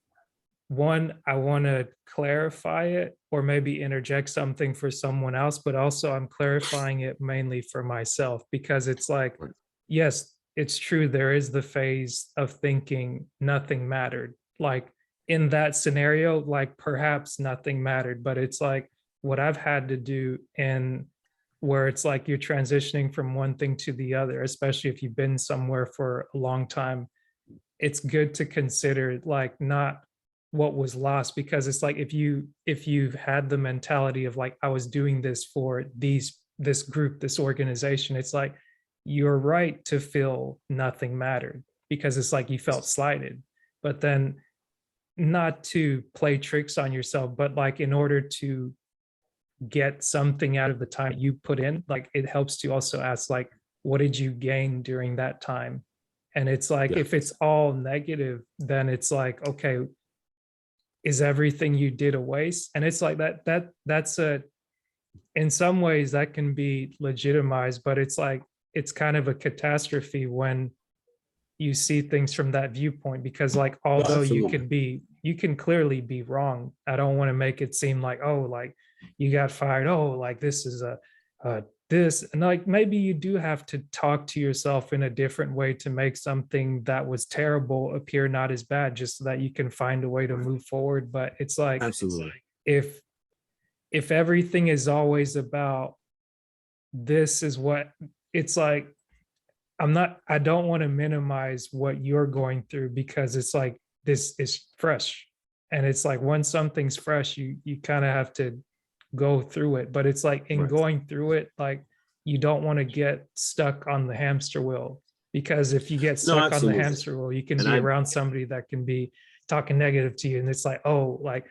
one, I want to clarify it or maybe interject something for someone else, but also I'm clarifying it mainly for myself because it's like, Right. yes, it's true. There is the phase of thinking nothing mattered. Like in that scenario, like perhaps nothing mattered, but it's like what I've had to do in where it's like you're transitioning from one thing to the other, especially if you've been somewhere for a long time. It's good to consider like not what was lost because it's like if you've had the mentality of like I was doing this for this group, this organization, it's like you're right to feel nothing mattered because it's like you felt slighted. But then not to play tricks on yourself, but like in order to get something out of the time you put in, like it helps to also ask like what did you gain during that time? And it's like Yeah. if it's all negative, then it's like okay, is everything you did a waste? And it's like that's a, in some ways that can be legitimized, but it's like it's kind of a catastrophe when you see things from that viewpoint because like No, although absolutely. you can clearly be wrong. I don't want to make it seem like oh like you got fired, oh like this is a this, and like maybe you do have to talk to yourself in a different way to make something that was terrible appear not as bad just so that you can find a way to Right. move forward. But it's like Absolutely. if everything is always about this is what it's like, I don't want to minimize what you're going through, because it's like, this is fresh. And it's like, when something's fresh, you kind of have to go through it. But it's like, in Right. going through it, like, you don't want to get stuck on the hamster wheel, because if you get No, stuck on the absolutely. hamster wheel, you can And be I around somebody that can be talking negative to you, and it's like, oh, like,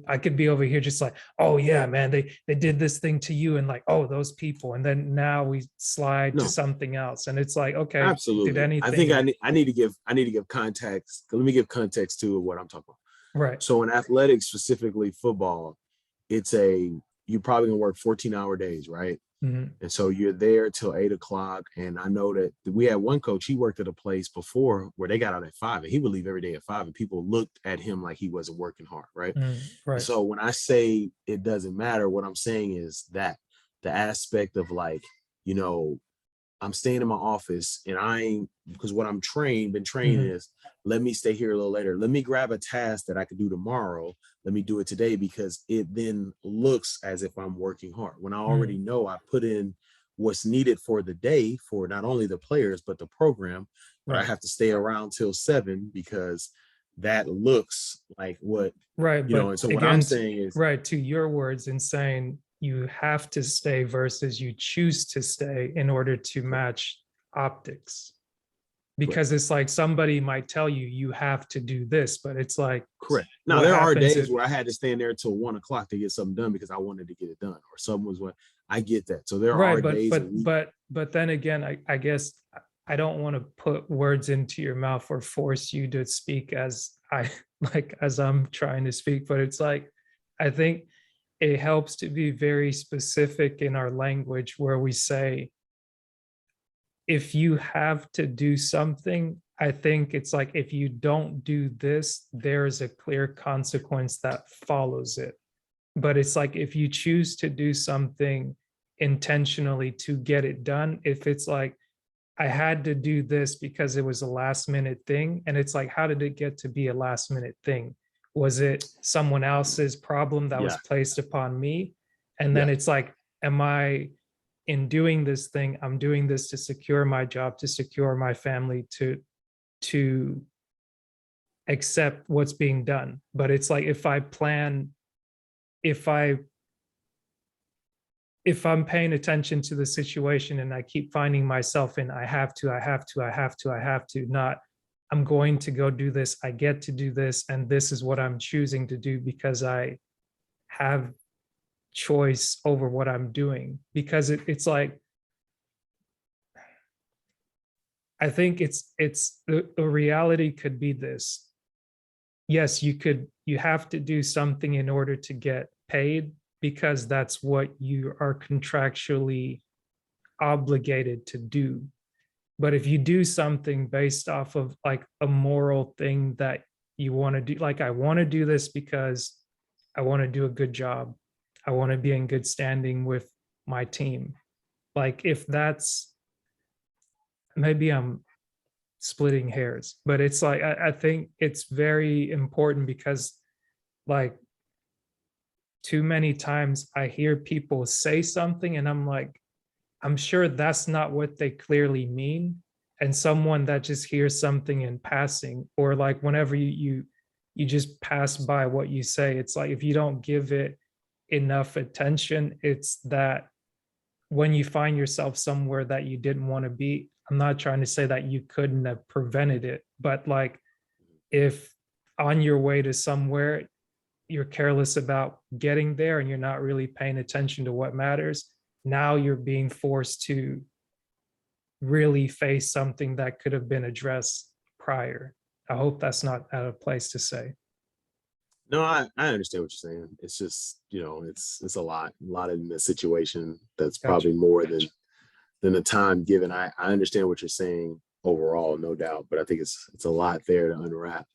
I could be over here just like, oh yeah, man, they did this thing to you, and like, oh, those people, and then now we slide to no, something else, and it's like, okay, did absolutely. I think anything. I need to give context. Let me give context to what I'm talking about. Right. So in athletics, specifically football, it's you probably gonna work 14-hour days, right? Mhm. And so you're there till 8 o'clock. And I know that we had one coach, he worked at a place before where they got out at 5 and he would leave every day at 5 and people looked at him like he wasn't working hard, right? And Right. so when I say it doesn't matter, what I'm saying is that the aspect of like, you know, I'm staying in my office and I ain't, because what I'm been trained Mhm. is, let me stay here a little later. Let me grab a task that I could do tomorrow. Let me do it today, because it then looks as if I'm working hard. When I already Mhm. know I put in what's needed for the day for not only the players, but the program, but I Right. have to stay around till 7 because that looks like what, Right. But and so what I'm again, saying is, right, to your words in saying you have to stay versus you choose to stay in order to correct, match optics. correct. Because it's like, somebody might tell you you have to do this, but it's like, Correct. Now what there are happens days if, where I had to stand there till 1 o'clock to get something done because I wanted to get it done, or something was what I get that. So there are right, days a week. but then again, I guess I don't want to put words into your mouth or force you to speak as I like, as I'm trying to speak, but it's like, I think it helps to be very specific in our language, where we say, if you have to do something, I think it's like, if you don't do this, there's a clear consequence that follows it. But it's like, if you choose to do something intentionally to get it done, if it's like, I had to do this because it was a last minute thing, and it's like, how did it get to be a last minute thing? Was it someone else's problem that was Yeah, placed upon me? And then yeah, it's like, am I, in doing this thing, I'm doing this to secure my job, to secure my family, to accept what's being done. But it's like, if I plan, if I if I'm paying attention to the situation and I keep finding myself in, I have to, I have to, I have to, I have to, not, I'm going to go do this, I get to do this, and this is what I'm choosing to do because I have choice over what I'm doing. Because it's like, I think it's the reality could be this. Yes, you have to do something in order to get paid, because that's what you are contractually obligated to do. But if you do something based off of like a moral thing that you want to do, like, I want to do this because I want to do a good job, I want to be in good standing with my team. Like, if that's, maybe I'm splitting hairs, but it's like, I think it's very important, because like, too many times I hear people say something and I'm like, I'm sure that's not what they clearly mean. And someone that just hears something in passing, or like, whenever you just pass by what you say, it's like, if you don't give it enough attention, it's that when you find yourself somewhere that you didn't want to be, I'm not trying to say that you couldn't have prevented it, but like, if on your way to somewhere you're careless about getting there and you're not really paying attention to what matters, now you're being forced to really face something that could have been addressed prior. I hope that's not out of place to say. no, I understand what you're saying. It's just, it's a lot in the situation that's Gotcha. probably more than the time given. I understand what you're saying overall, no doubt, but I think it's a lot there to unwrap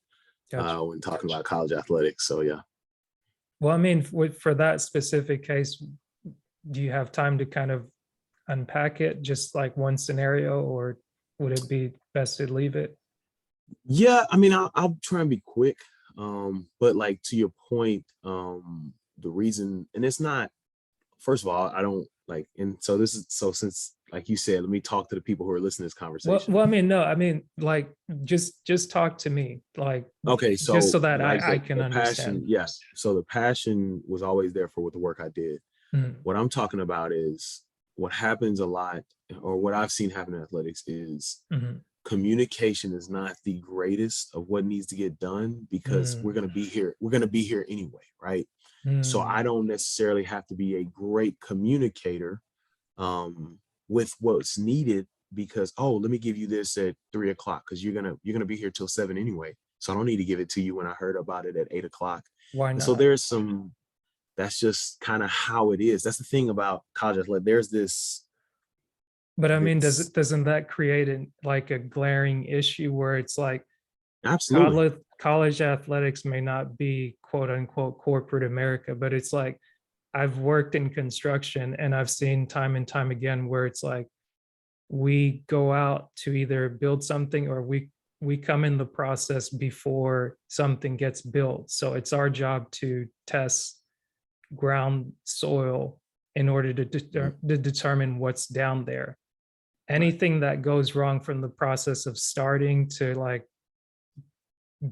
Gotcha. when talking about college athletics. So yeah. Well, I mean, for that specific case, do you have time to kind of unpack it, just like one scenario, or would it be best to leave it? Yeah, I mean, I'll try and be quick. But like to your point, the reason, and it's not first of all, I don't like, and so this is, so since, like you said, let me talk to the people who are listening to this conversation. Well, I mean, no, I mean, like, just talk to me, like, Okay, just so so that like I can the passion, understand. yes. So the passion was always there for what the work I did. Mhm, What I'm talking about is what happens a lot, or what I've seen happen in athletics is mhm, communication is not the greatest of what needs to get done, because we're mm, going to be here. We're going to be here anyway, right? So mm. I don't necessarily have to be a great communicator with what's needed, because, oh, let me give you this at 3 o'clock because you're gonna be here till 7 anyway. So I don't need to give it to you when I heard about it at 8 o'clock. Why And so not? there's some, that's just kind of how it is. That's the thing about college athletic. There's But I mean, this doesn't that create like a glaring issue where it's like absolutely college athletics may not be quote unquote corporate America, but it's like I've worked in construction and I've seen time and time again where it's like we go out to either build something or we come in the process before something gets built. So it's our job to test ground soil in order to, to determine what's down there. right. Anything that goes wrong from the process of starting to like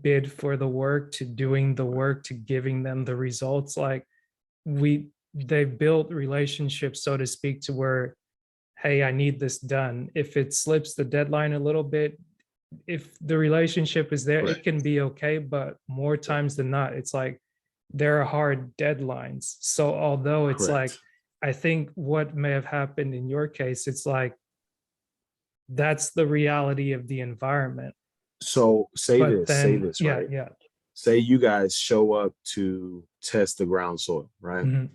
bid for the work to doing the work to giving them the results, like we they built relationships, so to speak, to where, hey, I need this done. If it slips the deadline a little bit, if the relationship is there, it Correct. can be okay. But more Right. times than not, it's like there are hard deadlines. So although it's like, Correct. I think what may have happened in your case, it's like that's the reality of the environment. So But say then, this, yeah, right? yeah. Say you guys show up to test the ground soil, right? Mhm.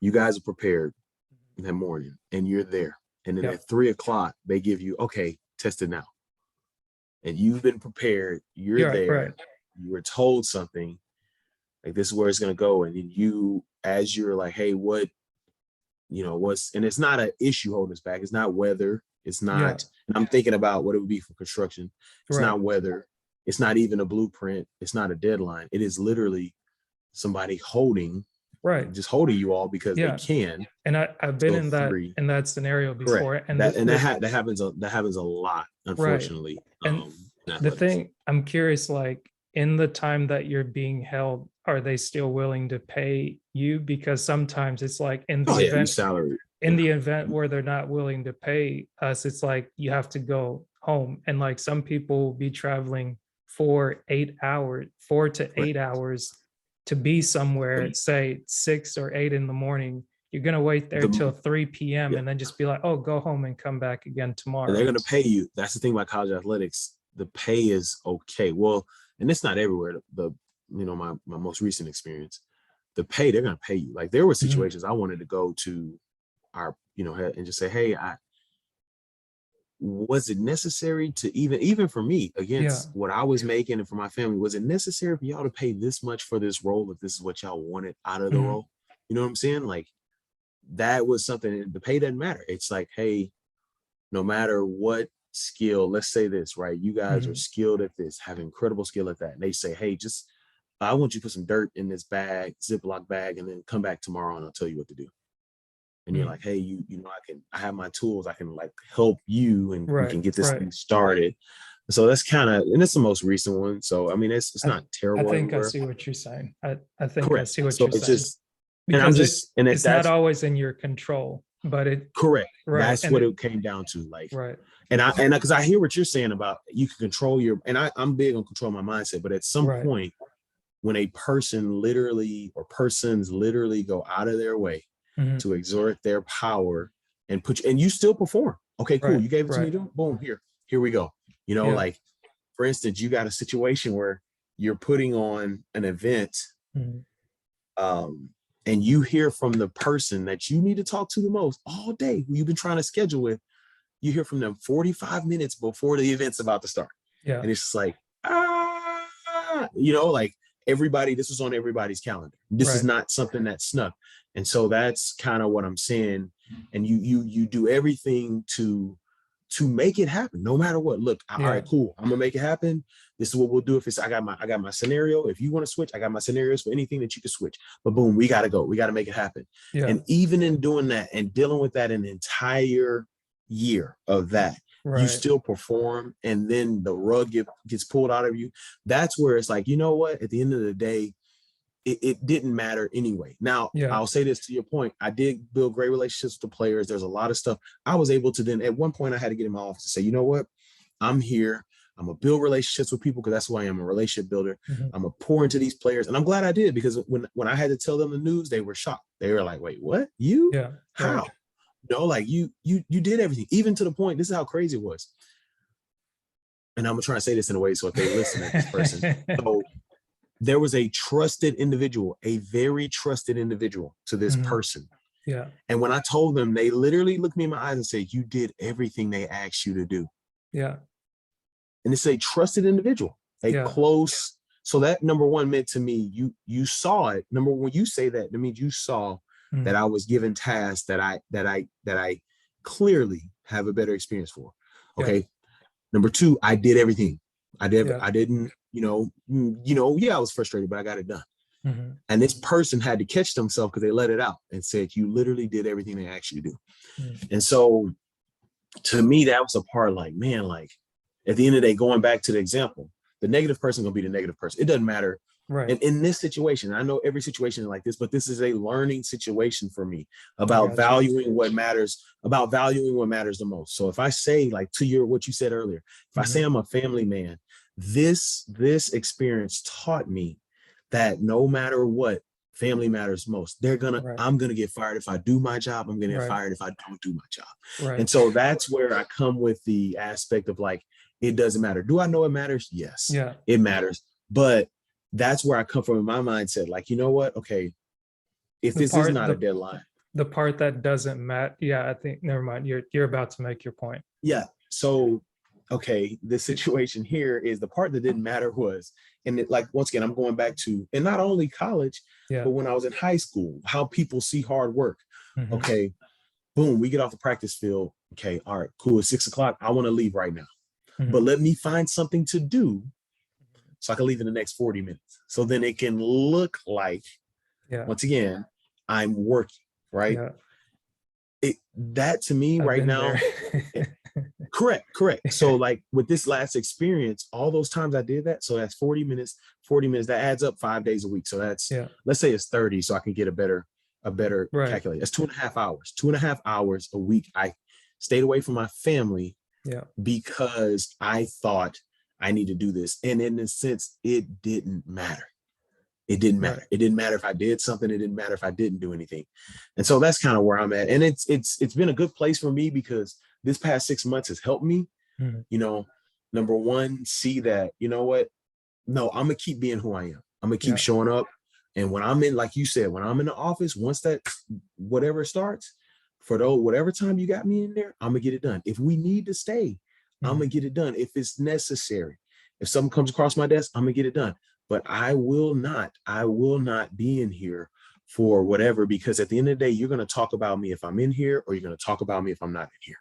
You guys are prepared in that morning and you're there. And then Yep. at 3 o'clock, they give you, okay, test it now. And you've been prepared, you're You're right, right. there, you were told something, like this is where it's gonna go. And then you, as you're like, hey, what, what's, and it's not an issue holding us back. It's not weather. It's Yeah, not, and I'm thinking about what it would be for construction. It's right, not weather. It's not even a blueprint. It's not a deadline. It is literally somebody holding, right. just holding you all because they Yeah. can And I've been till 3. in that scenario Correct. before. And That, and that happens a lot, right. unfortunately, And in the athletics. thing I'm curious, like in the time that you're being held, are they still willing to pay you? Because sometimes it's like Oh yeah, you salary. in Yeah. the event where they're not willing to pay us, it's like you have to go home. And like some people will be traveling for 8 hours, 4 to 8 hours to be somewhere, The, say 6 or 8 in the morning. You're gonna wait there till the 3 p.m. yeah, and then just be like, oh, go home and come back again and tomorrow. they're gonna pay you. That's the thing about college athletics. The pay is okay. Well, and it's not everywhere. My most recent experience, the pay, they're gonna pay you. Like there were Mhm. situations I wanted to go to our, and just say, hey, I was it necessary to, even for me, Yeah. against what I was making and for my family, was it necessary for y'all to pay this much for this role if this is what y'all wanted out of the Mhm. role? You know what I'm saying? Like that was something. The pay doesn't matter. It's like, hey, no matter what skill, let's say this, right? You guys are Mhm. skilled at this, have incredible skill at that. And they say, hey, just I want you to put some dirt in this bag, Ziploc bag, and then come back tomorrow and I'll tell you what to do. And you're Mhm. like, hey, I have my tools, I can like help you and we Right. can get this Right. thing started. So that's kind of, and it's the most recent one. So I mean, it's I, not I terrible think I everywhere. see what you're saying. I think I Correct. see what So you're it's saying just, and I'm because just, and it's not that's always in your control, but it correct. right That's and what it it came down to. Like, right. and because I hear what you're saying about you can control your, and I'm big on control my mindset, but at some Right. point when a person literally, or persons literally go out of their way Mhm. to exert their power and put you, and you still perform. Okay, cool. Right. You gave it to me Right. to do. Boom, here we go. Yeah. Like for instance, you got a situation where you're putting on an event, Mhm. um, and you hear from the person that you need to talk to the most all day, who you've been trying to schedule with. You hear from them 45 minutes before the event's about to start. Yeah. And it's just like, like everybody, this is on everybody's calendar. This is Right. not something that's snuck. And so that's kind of what I'm saying. And you do everything to to make it happen, no matter what. Look, all Yeah. right, cool. I'm gonna make it happen. This is what we'll do. If it's I got my scenario. If you want to switch, I got my scenarios for anything that you can switch. But boom, we gotta go. We gotta make it happen. Yeah. And even in doing that and dealing with that an entire year of that, you Right. still perform, and then the rug gets pulled out of you. That's where it's like, you know what? At the end of the day, it didn't matter anyway. Now, Yeah. I'll say this to your point. I did build great relationships with the players. There's a lot of stuff I was able to then, at one point, I had to get in my office and say, you know what? I'm here. I'm going to build relationships with people because that's who I am, a relationship builder. Mhm. I'm going to pour into these players. And I'm glad I did, because when I had to tell them the news, they were shocked. They were like, wait, what? You? Yeah. How? Right. Like you did everything, even to the point, this is how crazy it was. And I'm going to try to say this in a way so if they listen at this person. So there was a trusted individual, a very trusted individual to this Mhm. person. Yeah. And when I told them, they literally looked me in my eyes and said, you did everything they asked you to do. Yeah. And it's a trusted individual, a Yeah. close. So that, number one, meant to me, you saw it. Number one, when you say that, it means you saw Mhm. that I was given tasks that I clearly have a better experience for. Okay. Yeah. Number two, I did everything. I Yeah. didn't, yeah, I was frustrated, but I got it done. Mhm. And this person had to catch themselves because they let it out and said, you literally did everything they asked you to do. Mhm. And so to me, that was a part, like, man, like at the end of the day, going back to the example, the negative person gonna be the negative person. It doesn't matter. Right. And in this situation, I know every situation is like this, but this is a learning situation for me I about got you. valuing what matters the most. So if I say, like, to what you said earlier, if I say Mhm. I'm a family man, this experience taught me that no matter what, family matters most. Right. I'm gonna get fired if I do my job. I'm gonna get Right. fired if I don't do my job. Right. And so that's where I come with the aspect of, like, it doesn't matter. Do I know it matters? Yes, Yeah. it matters. But that's where I come from in my mindset. Like, you know what? Okay, if The this is part not a deadline. the part that doesn't matter. Yeah, I think never mind. You're about to make your point. Yeah. So, okay, the situation here is the part that didn't matter was, and it, like, once again, I'm going back to, and not only college, Yeah. but when I was in high school, how people see hard work. Mhm. Okay, boom, we get off the practice field. Okay, all right, cool. It's 6 o'clock. I want to leave right now, but Mhm. let me find something to do so I can leave in the next 40 minutes. So then it can look like, Yeah. once again, I'm working, right? Yeah. That to me I've right been now, there. correct. So, like, with this last experience, all those times I did that, so that's 40 minutes, that adds up 5 days a week. So that's, Yeah. let's say it's 30, so I can get a better Right. calculator. That's 2.5 hours a week. I stayed away from my family Yeah. because I thought I need to do this. And in a sense, it didn't matter. It didn't matter. Right. It didn't matter if I did something. It didn't matter if I didn't do anything. And so that's kind of where I'm at. And it's been a good place for me because this past 6 months has helped me, Mhm. Number one, see that, you know what? No, I'm gonna keep being who I am. I'm gonna keep Yeah. showing up. And when I'm in, like you said, when I'm in the office, once that whatever starts, for those whatever time you got me in there, I'm gonna get it done. If we need to stay, I'm Mhm. gonna get it done. If it's necessary, if something comes across my desk, I'm gonna get it done. But I will not be in here for whatever, because at the end of the day, you're gonna talk about me if I'm in here, or you're gonna talk about me if I'm not in here.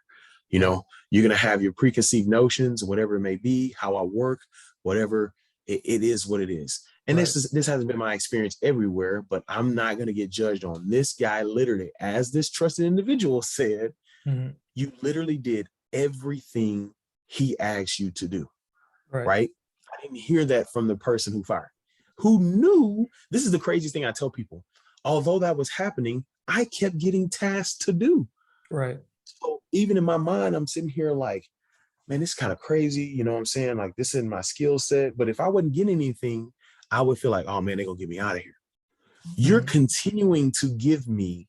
Right. You're gonna have your preconceived notions, whatever it may be, how I work, whatever. It is what it is. And Right. this hasn't been my experience everywhere, but I'm not going to get judged on. This guy literally, as this trusted individual said, Mhm. you literally did everything he asked you to do, Right. right? I didn't hear that from the person who fired, who knew. This is the craziest thing I tell people. Although that was happening, I kept getting tasks to do. Right. So even in my mind, I'm sitting here like, man, this is kind of crazy. You know what I'm saying? Like, this isn't my skill set. But if I wasn't getting anything, I would feel like, oh man, they're gonna get me out of here. You're Mhm. continuing to give me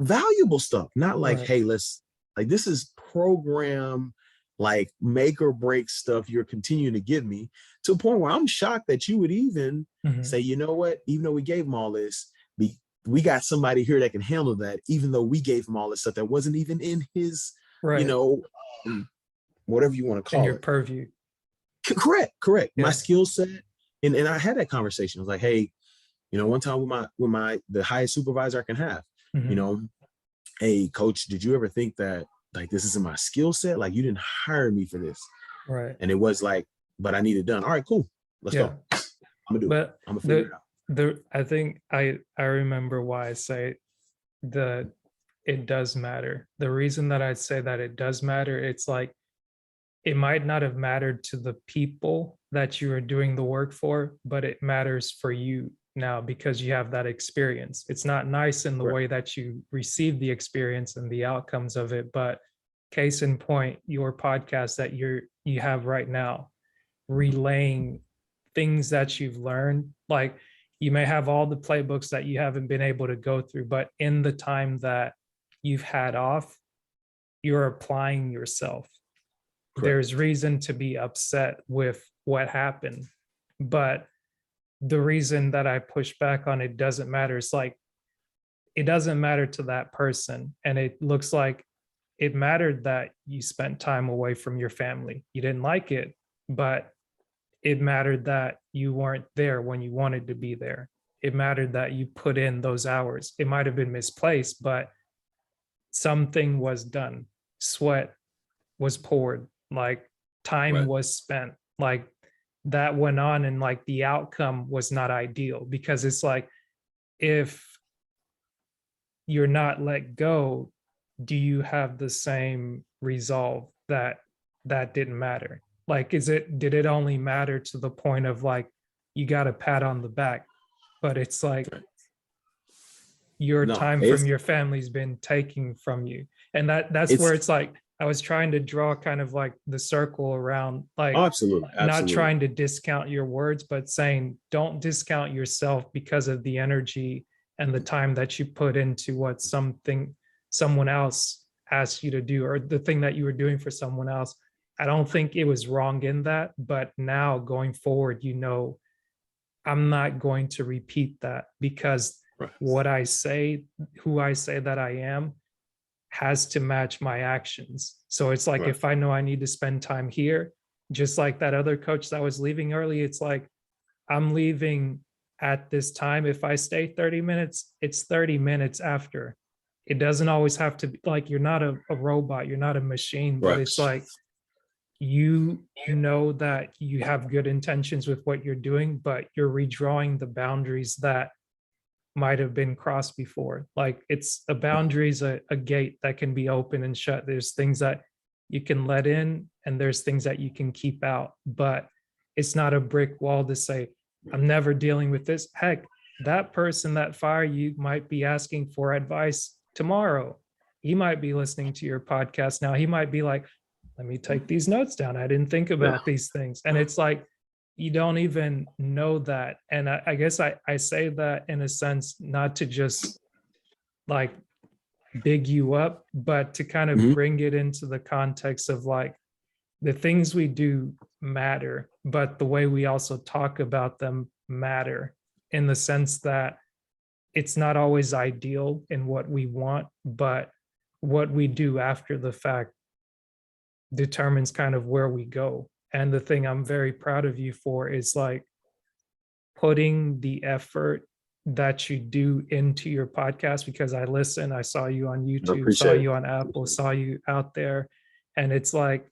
valuable stuff, not like, Right. hey, this is program, like, make or break stuff you're continuing to give me, to a point where I'm shocked that you would even Mhm. say, you know what, even though we gave him all this, we got somebody here that can handle that, even though we gave him all this stuff that wasn't even in his, you Right. know, um, whatever you want to In call your it. purview. Correct. My Yeah. skill set, and I had that conversation. I was like, hey, one time with the highest supervisor I can have, Mhm. hey, coach, did you ever think that like this isn't my skill set. Like you didn't hire me for this. Right. And it was like, but I need it done. All right, cool. Let's Yeah. go. I'm gonna do it. But I'm gonna figure it out. I think I remember why I say the it does matter. The reason that I say that it does matter, it's like it might not have mattered to the people that you are doing the work for, but it matters for you now because you have that experience. It's not nice in the Right. way that you receive the experience and the outcomes of it, but case in point, your podcast that you have right now, relaying things that you've learned, like you may have all the playbooks that you haven't been able to go through, but in the time that you've had off, you're applying yourself. Correct. There's reason to be upset with what happened, but the reason that I push back on it doesn't matter. It's like it doesn't matter to that person, and it looks like it mattered that you spent time away from your family. You didn't like it, but it mattered that you weren't there when you wanted to be there. It mattered that you put in those hours. It might have been misplaced, but something was done. Sweat was poured, like time Right. was spent, like that went on, and like the outcome was not ideal because it's like if you're not let go, do you have the same resolve that that didn't matter? Like, did it only matter to the point of like you got a pat on the back, but it's like Right. your No, time from it's your family's been taken from you, and that's it's where it's like I was trying to draw kind of like the circle around, like absolutely, not absolutely. trying to discount your words, but saying don't discount yourself because of the energy and the time that you put into what someone else asked you to do, or the thing that you were doing for someone else. I don't think it was wrong in that, but now going forward, I'm not going to repeat that because Right. what I say, who I say that I am, has to match my actions. So it's like Right. if I know I need to spend time here, just like that other coach that was leaving early, it's like I'm leaving at this time. If I stay 30 minutes, it's 30 minutes after. It doesn't always have to be like you're not a robot, you're not a machine, but Right. it's like you know that you have good intentions with what you're doing, but you're redrawing the boundaries that might have been crossed before. Like it's a boundary is a gate that can be open and shut. There's things that you can let in and there's things that you can keep out, but it's not a brick wall to say, I'm never dealing with this. Heck, that person that fired you might be asking for advice tomorrow. He might be listening to your podcast now. He might be like, let me take these notes down. I didn't think Yeah. about these things. And it's like, you don't even know that. And I guess I say that in a sense, not to just like big you up, but to kind of Mhm. bring it into the context of like the things we do matter, but the way we also talk about them matter in the sense that it's not always ideal in what we want, but what we do after the fact determines kind of where we go. And the thing I'm very proud of you for is like putting the effort that you do into your podcast, because I listen, I saw you on I YouTube, saw appreciate it. you on Apple, saw you out there. And it's like,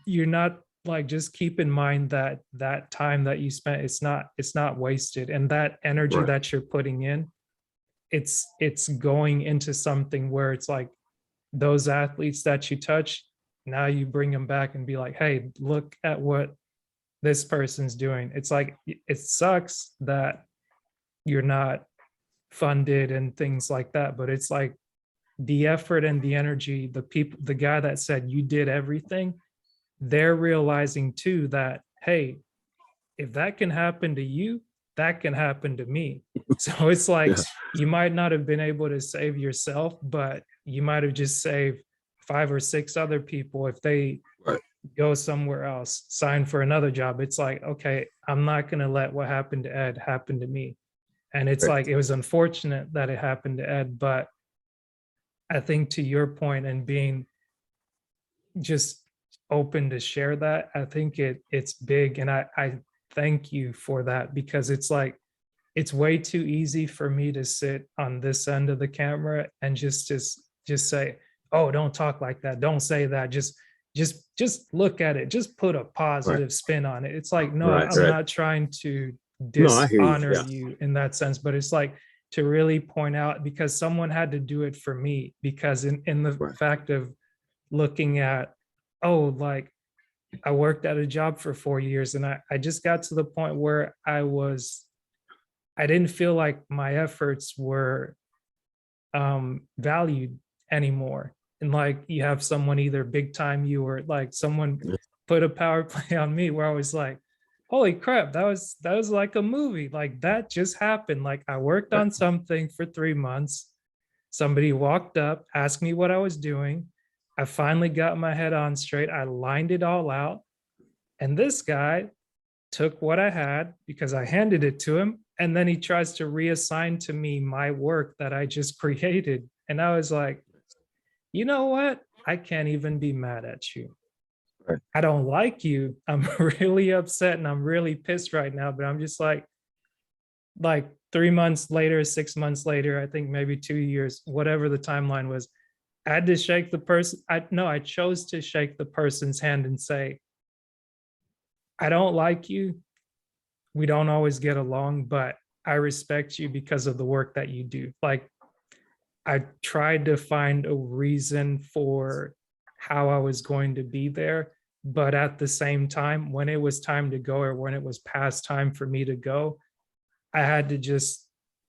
you're not like, just keep in mind that that time that you spent, it's not wasted. And that energy Right. that you're putting in, it's going into something where it's like those athletes that you touch, now you bring them back and be like, hey, look at what this person's doing. It's like it sucks that you're not funded and things like that, but it's like the effort and the energy, the people, the guy that said you did everything, they're realizing too that, hey, if that can happen to you, that can happen to me. So it's like Yeah. you might not have been able to save yourself, but you might have just saved 5 or 6 other people if they Right. go somewhere else, sign for another job. It's like, okay, I'm not going to let what happened to Ed happen to me. And it's Right. like, it was unfortunate that it happened to Ed, but I think to your point and being just open to share that, I think it's big. And I thank you for that, because it's like, it's way too easy for me to sit on this end of the camera and just say, oh, don't talk like that, don't say that, just look at it, just put a Right. positive spin on it. It's like, no, Right. I'm Right. not trying to No, I hear you. dishonor Yeah. you in that sense, but it's like to really point out, because someone had to do it for me, because in the Right. fact of looking at, oh, like I worked at a job for 4 years, and I just got to the point where I didn't feel like my efforts were valued anymore. And like you have someone either big time you, or like someone Yeah. put a power play on me where I was like, holy crap, that was like a movie. Like that just happened. Like I worked Right. on something for 3 months. Somebody walked up, asked me what I was doing. I finally got my head on straight. I lined it all out. And this guy took what I had because I handed it to him. And then he tries to reassign to me my work that I just created. And I was like, you know what? I can't even be mad at you. Right. I don't like you. I'm really upset and I'm really pissed right now. But I'm just like 3 months later, 6 months later, I think maybe 2 years, whatever the timeline was, I had to shake the person. I chose to shake the person's hand and say, I don't like you. We don't always get along, but I respect you because of the work that you do. Like I tried to find a reason for how I was going to be there, but at the same time, when it was time to go, or when it was past time for me to go, I had to just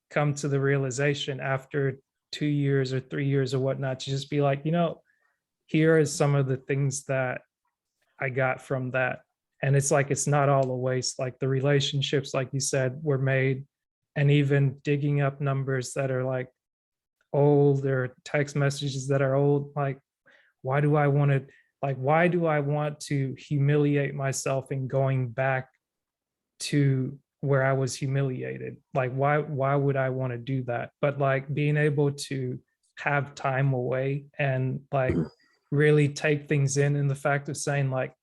come to the realization after 2 years or 3 years or whatnot, to just be like, here is some of the things that I got from that. And it's like, it's not all a waste. Like the relationships, like you said, were made. And even digging up numbers that are like old, or text messages that are old. Like, why do I want to, why do I want to humiliate myself in going back to where I was humiliated? Like, why would I want to do that? But like being able to have time away and like Mhm. really take things in the fact of saying like,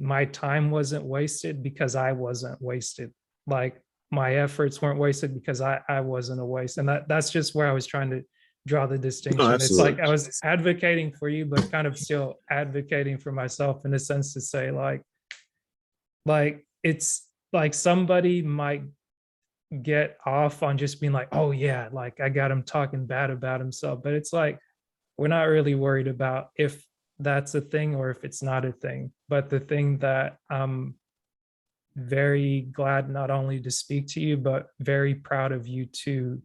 my time wasn't wasted because I wasn't wasted. Like my efforts weren't wasted because I wasn't a waste. And that's just where I was trying to draw the No, distinction. It's absolutely. like I was advocating for you, but kind of still advocating for myself in a sense, to say like it's like somebody might get off on just being like, oh yeah, like I got him talking bad about himself. But it's like, we're not really worried about if that's a thing or if it's not a thing. But the thing that I'm very glad not only to speak to you, but very proud of you to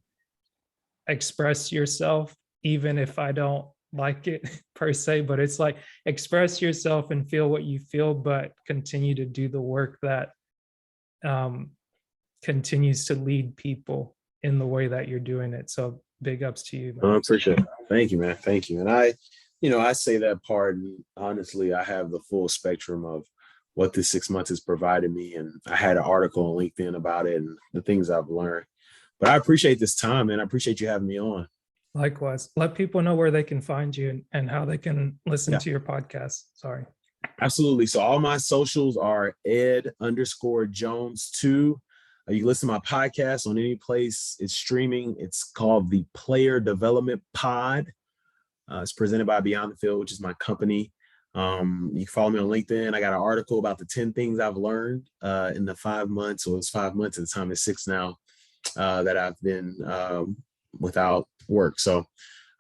express yourself, even if I don't like it per se, but it's like express yourself and feel what you feel, but continue to do the work that um, continues to lead people in the way that you're doing it. So big ups to you, I man. appreciate it. Thank you, man. Thank you. And I say that part, and honestly, I have the full spectrum of what this 6 months has provided me. And I had an article on LinkedIn about it and the things I've learned. But I appreciate this time, and I appreciate you having me on. Likewise, let people know where they can find you and how they can listen Yeah, to your podcast. Sorry. absolutely. So all my socials are ed_Jones2. You can listen to my podcast on any place it's streaming. It's called the Player Development Pod. It's presented by Beyond the Field, which is my company. You can follow me on LinkedIn. I got an article about the 10 things I've learned in the 5 months. So it's 5 months at the time. It's 6 now that I've been without work. So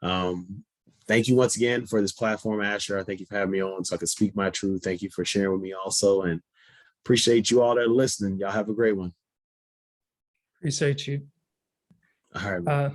thank you once again for this platform, Asher. I thank you for having me on so I can speak my truth. Thank you for sharing with me also. And appreciate you all that are listening. Y'all have a great one. Appreciate you. All right, man. Uh,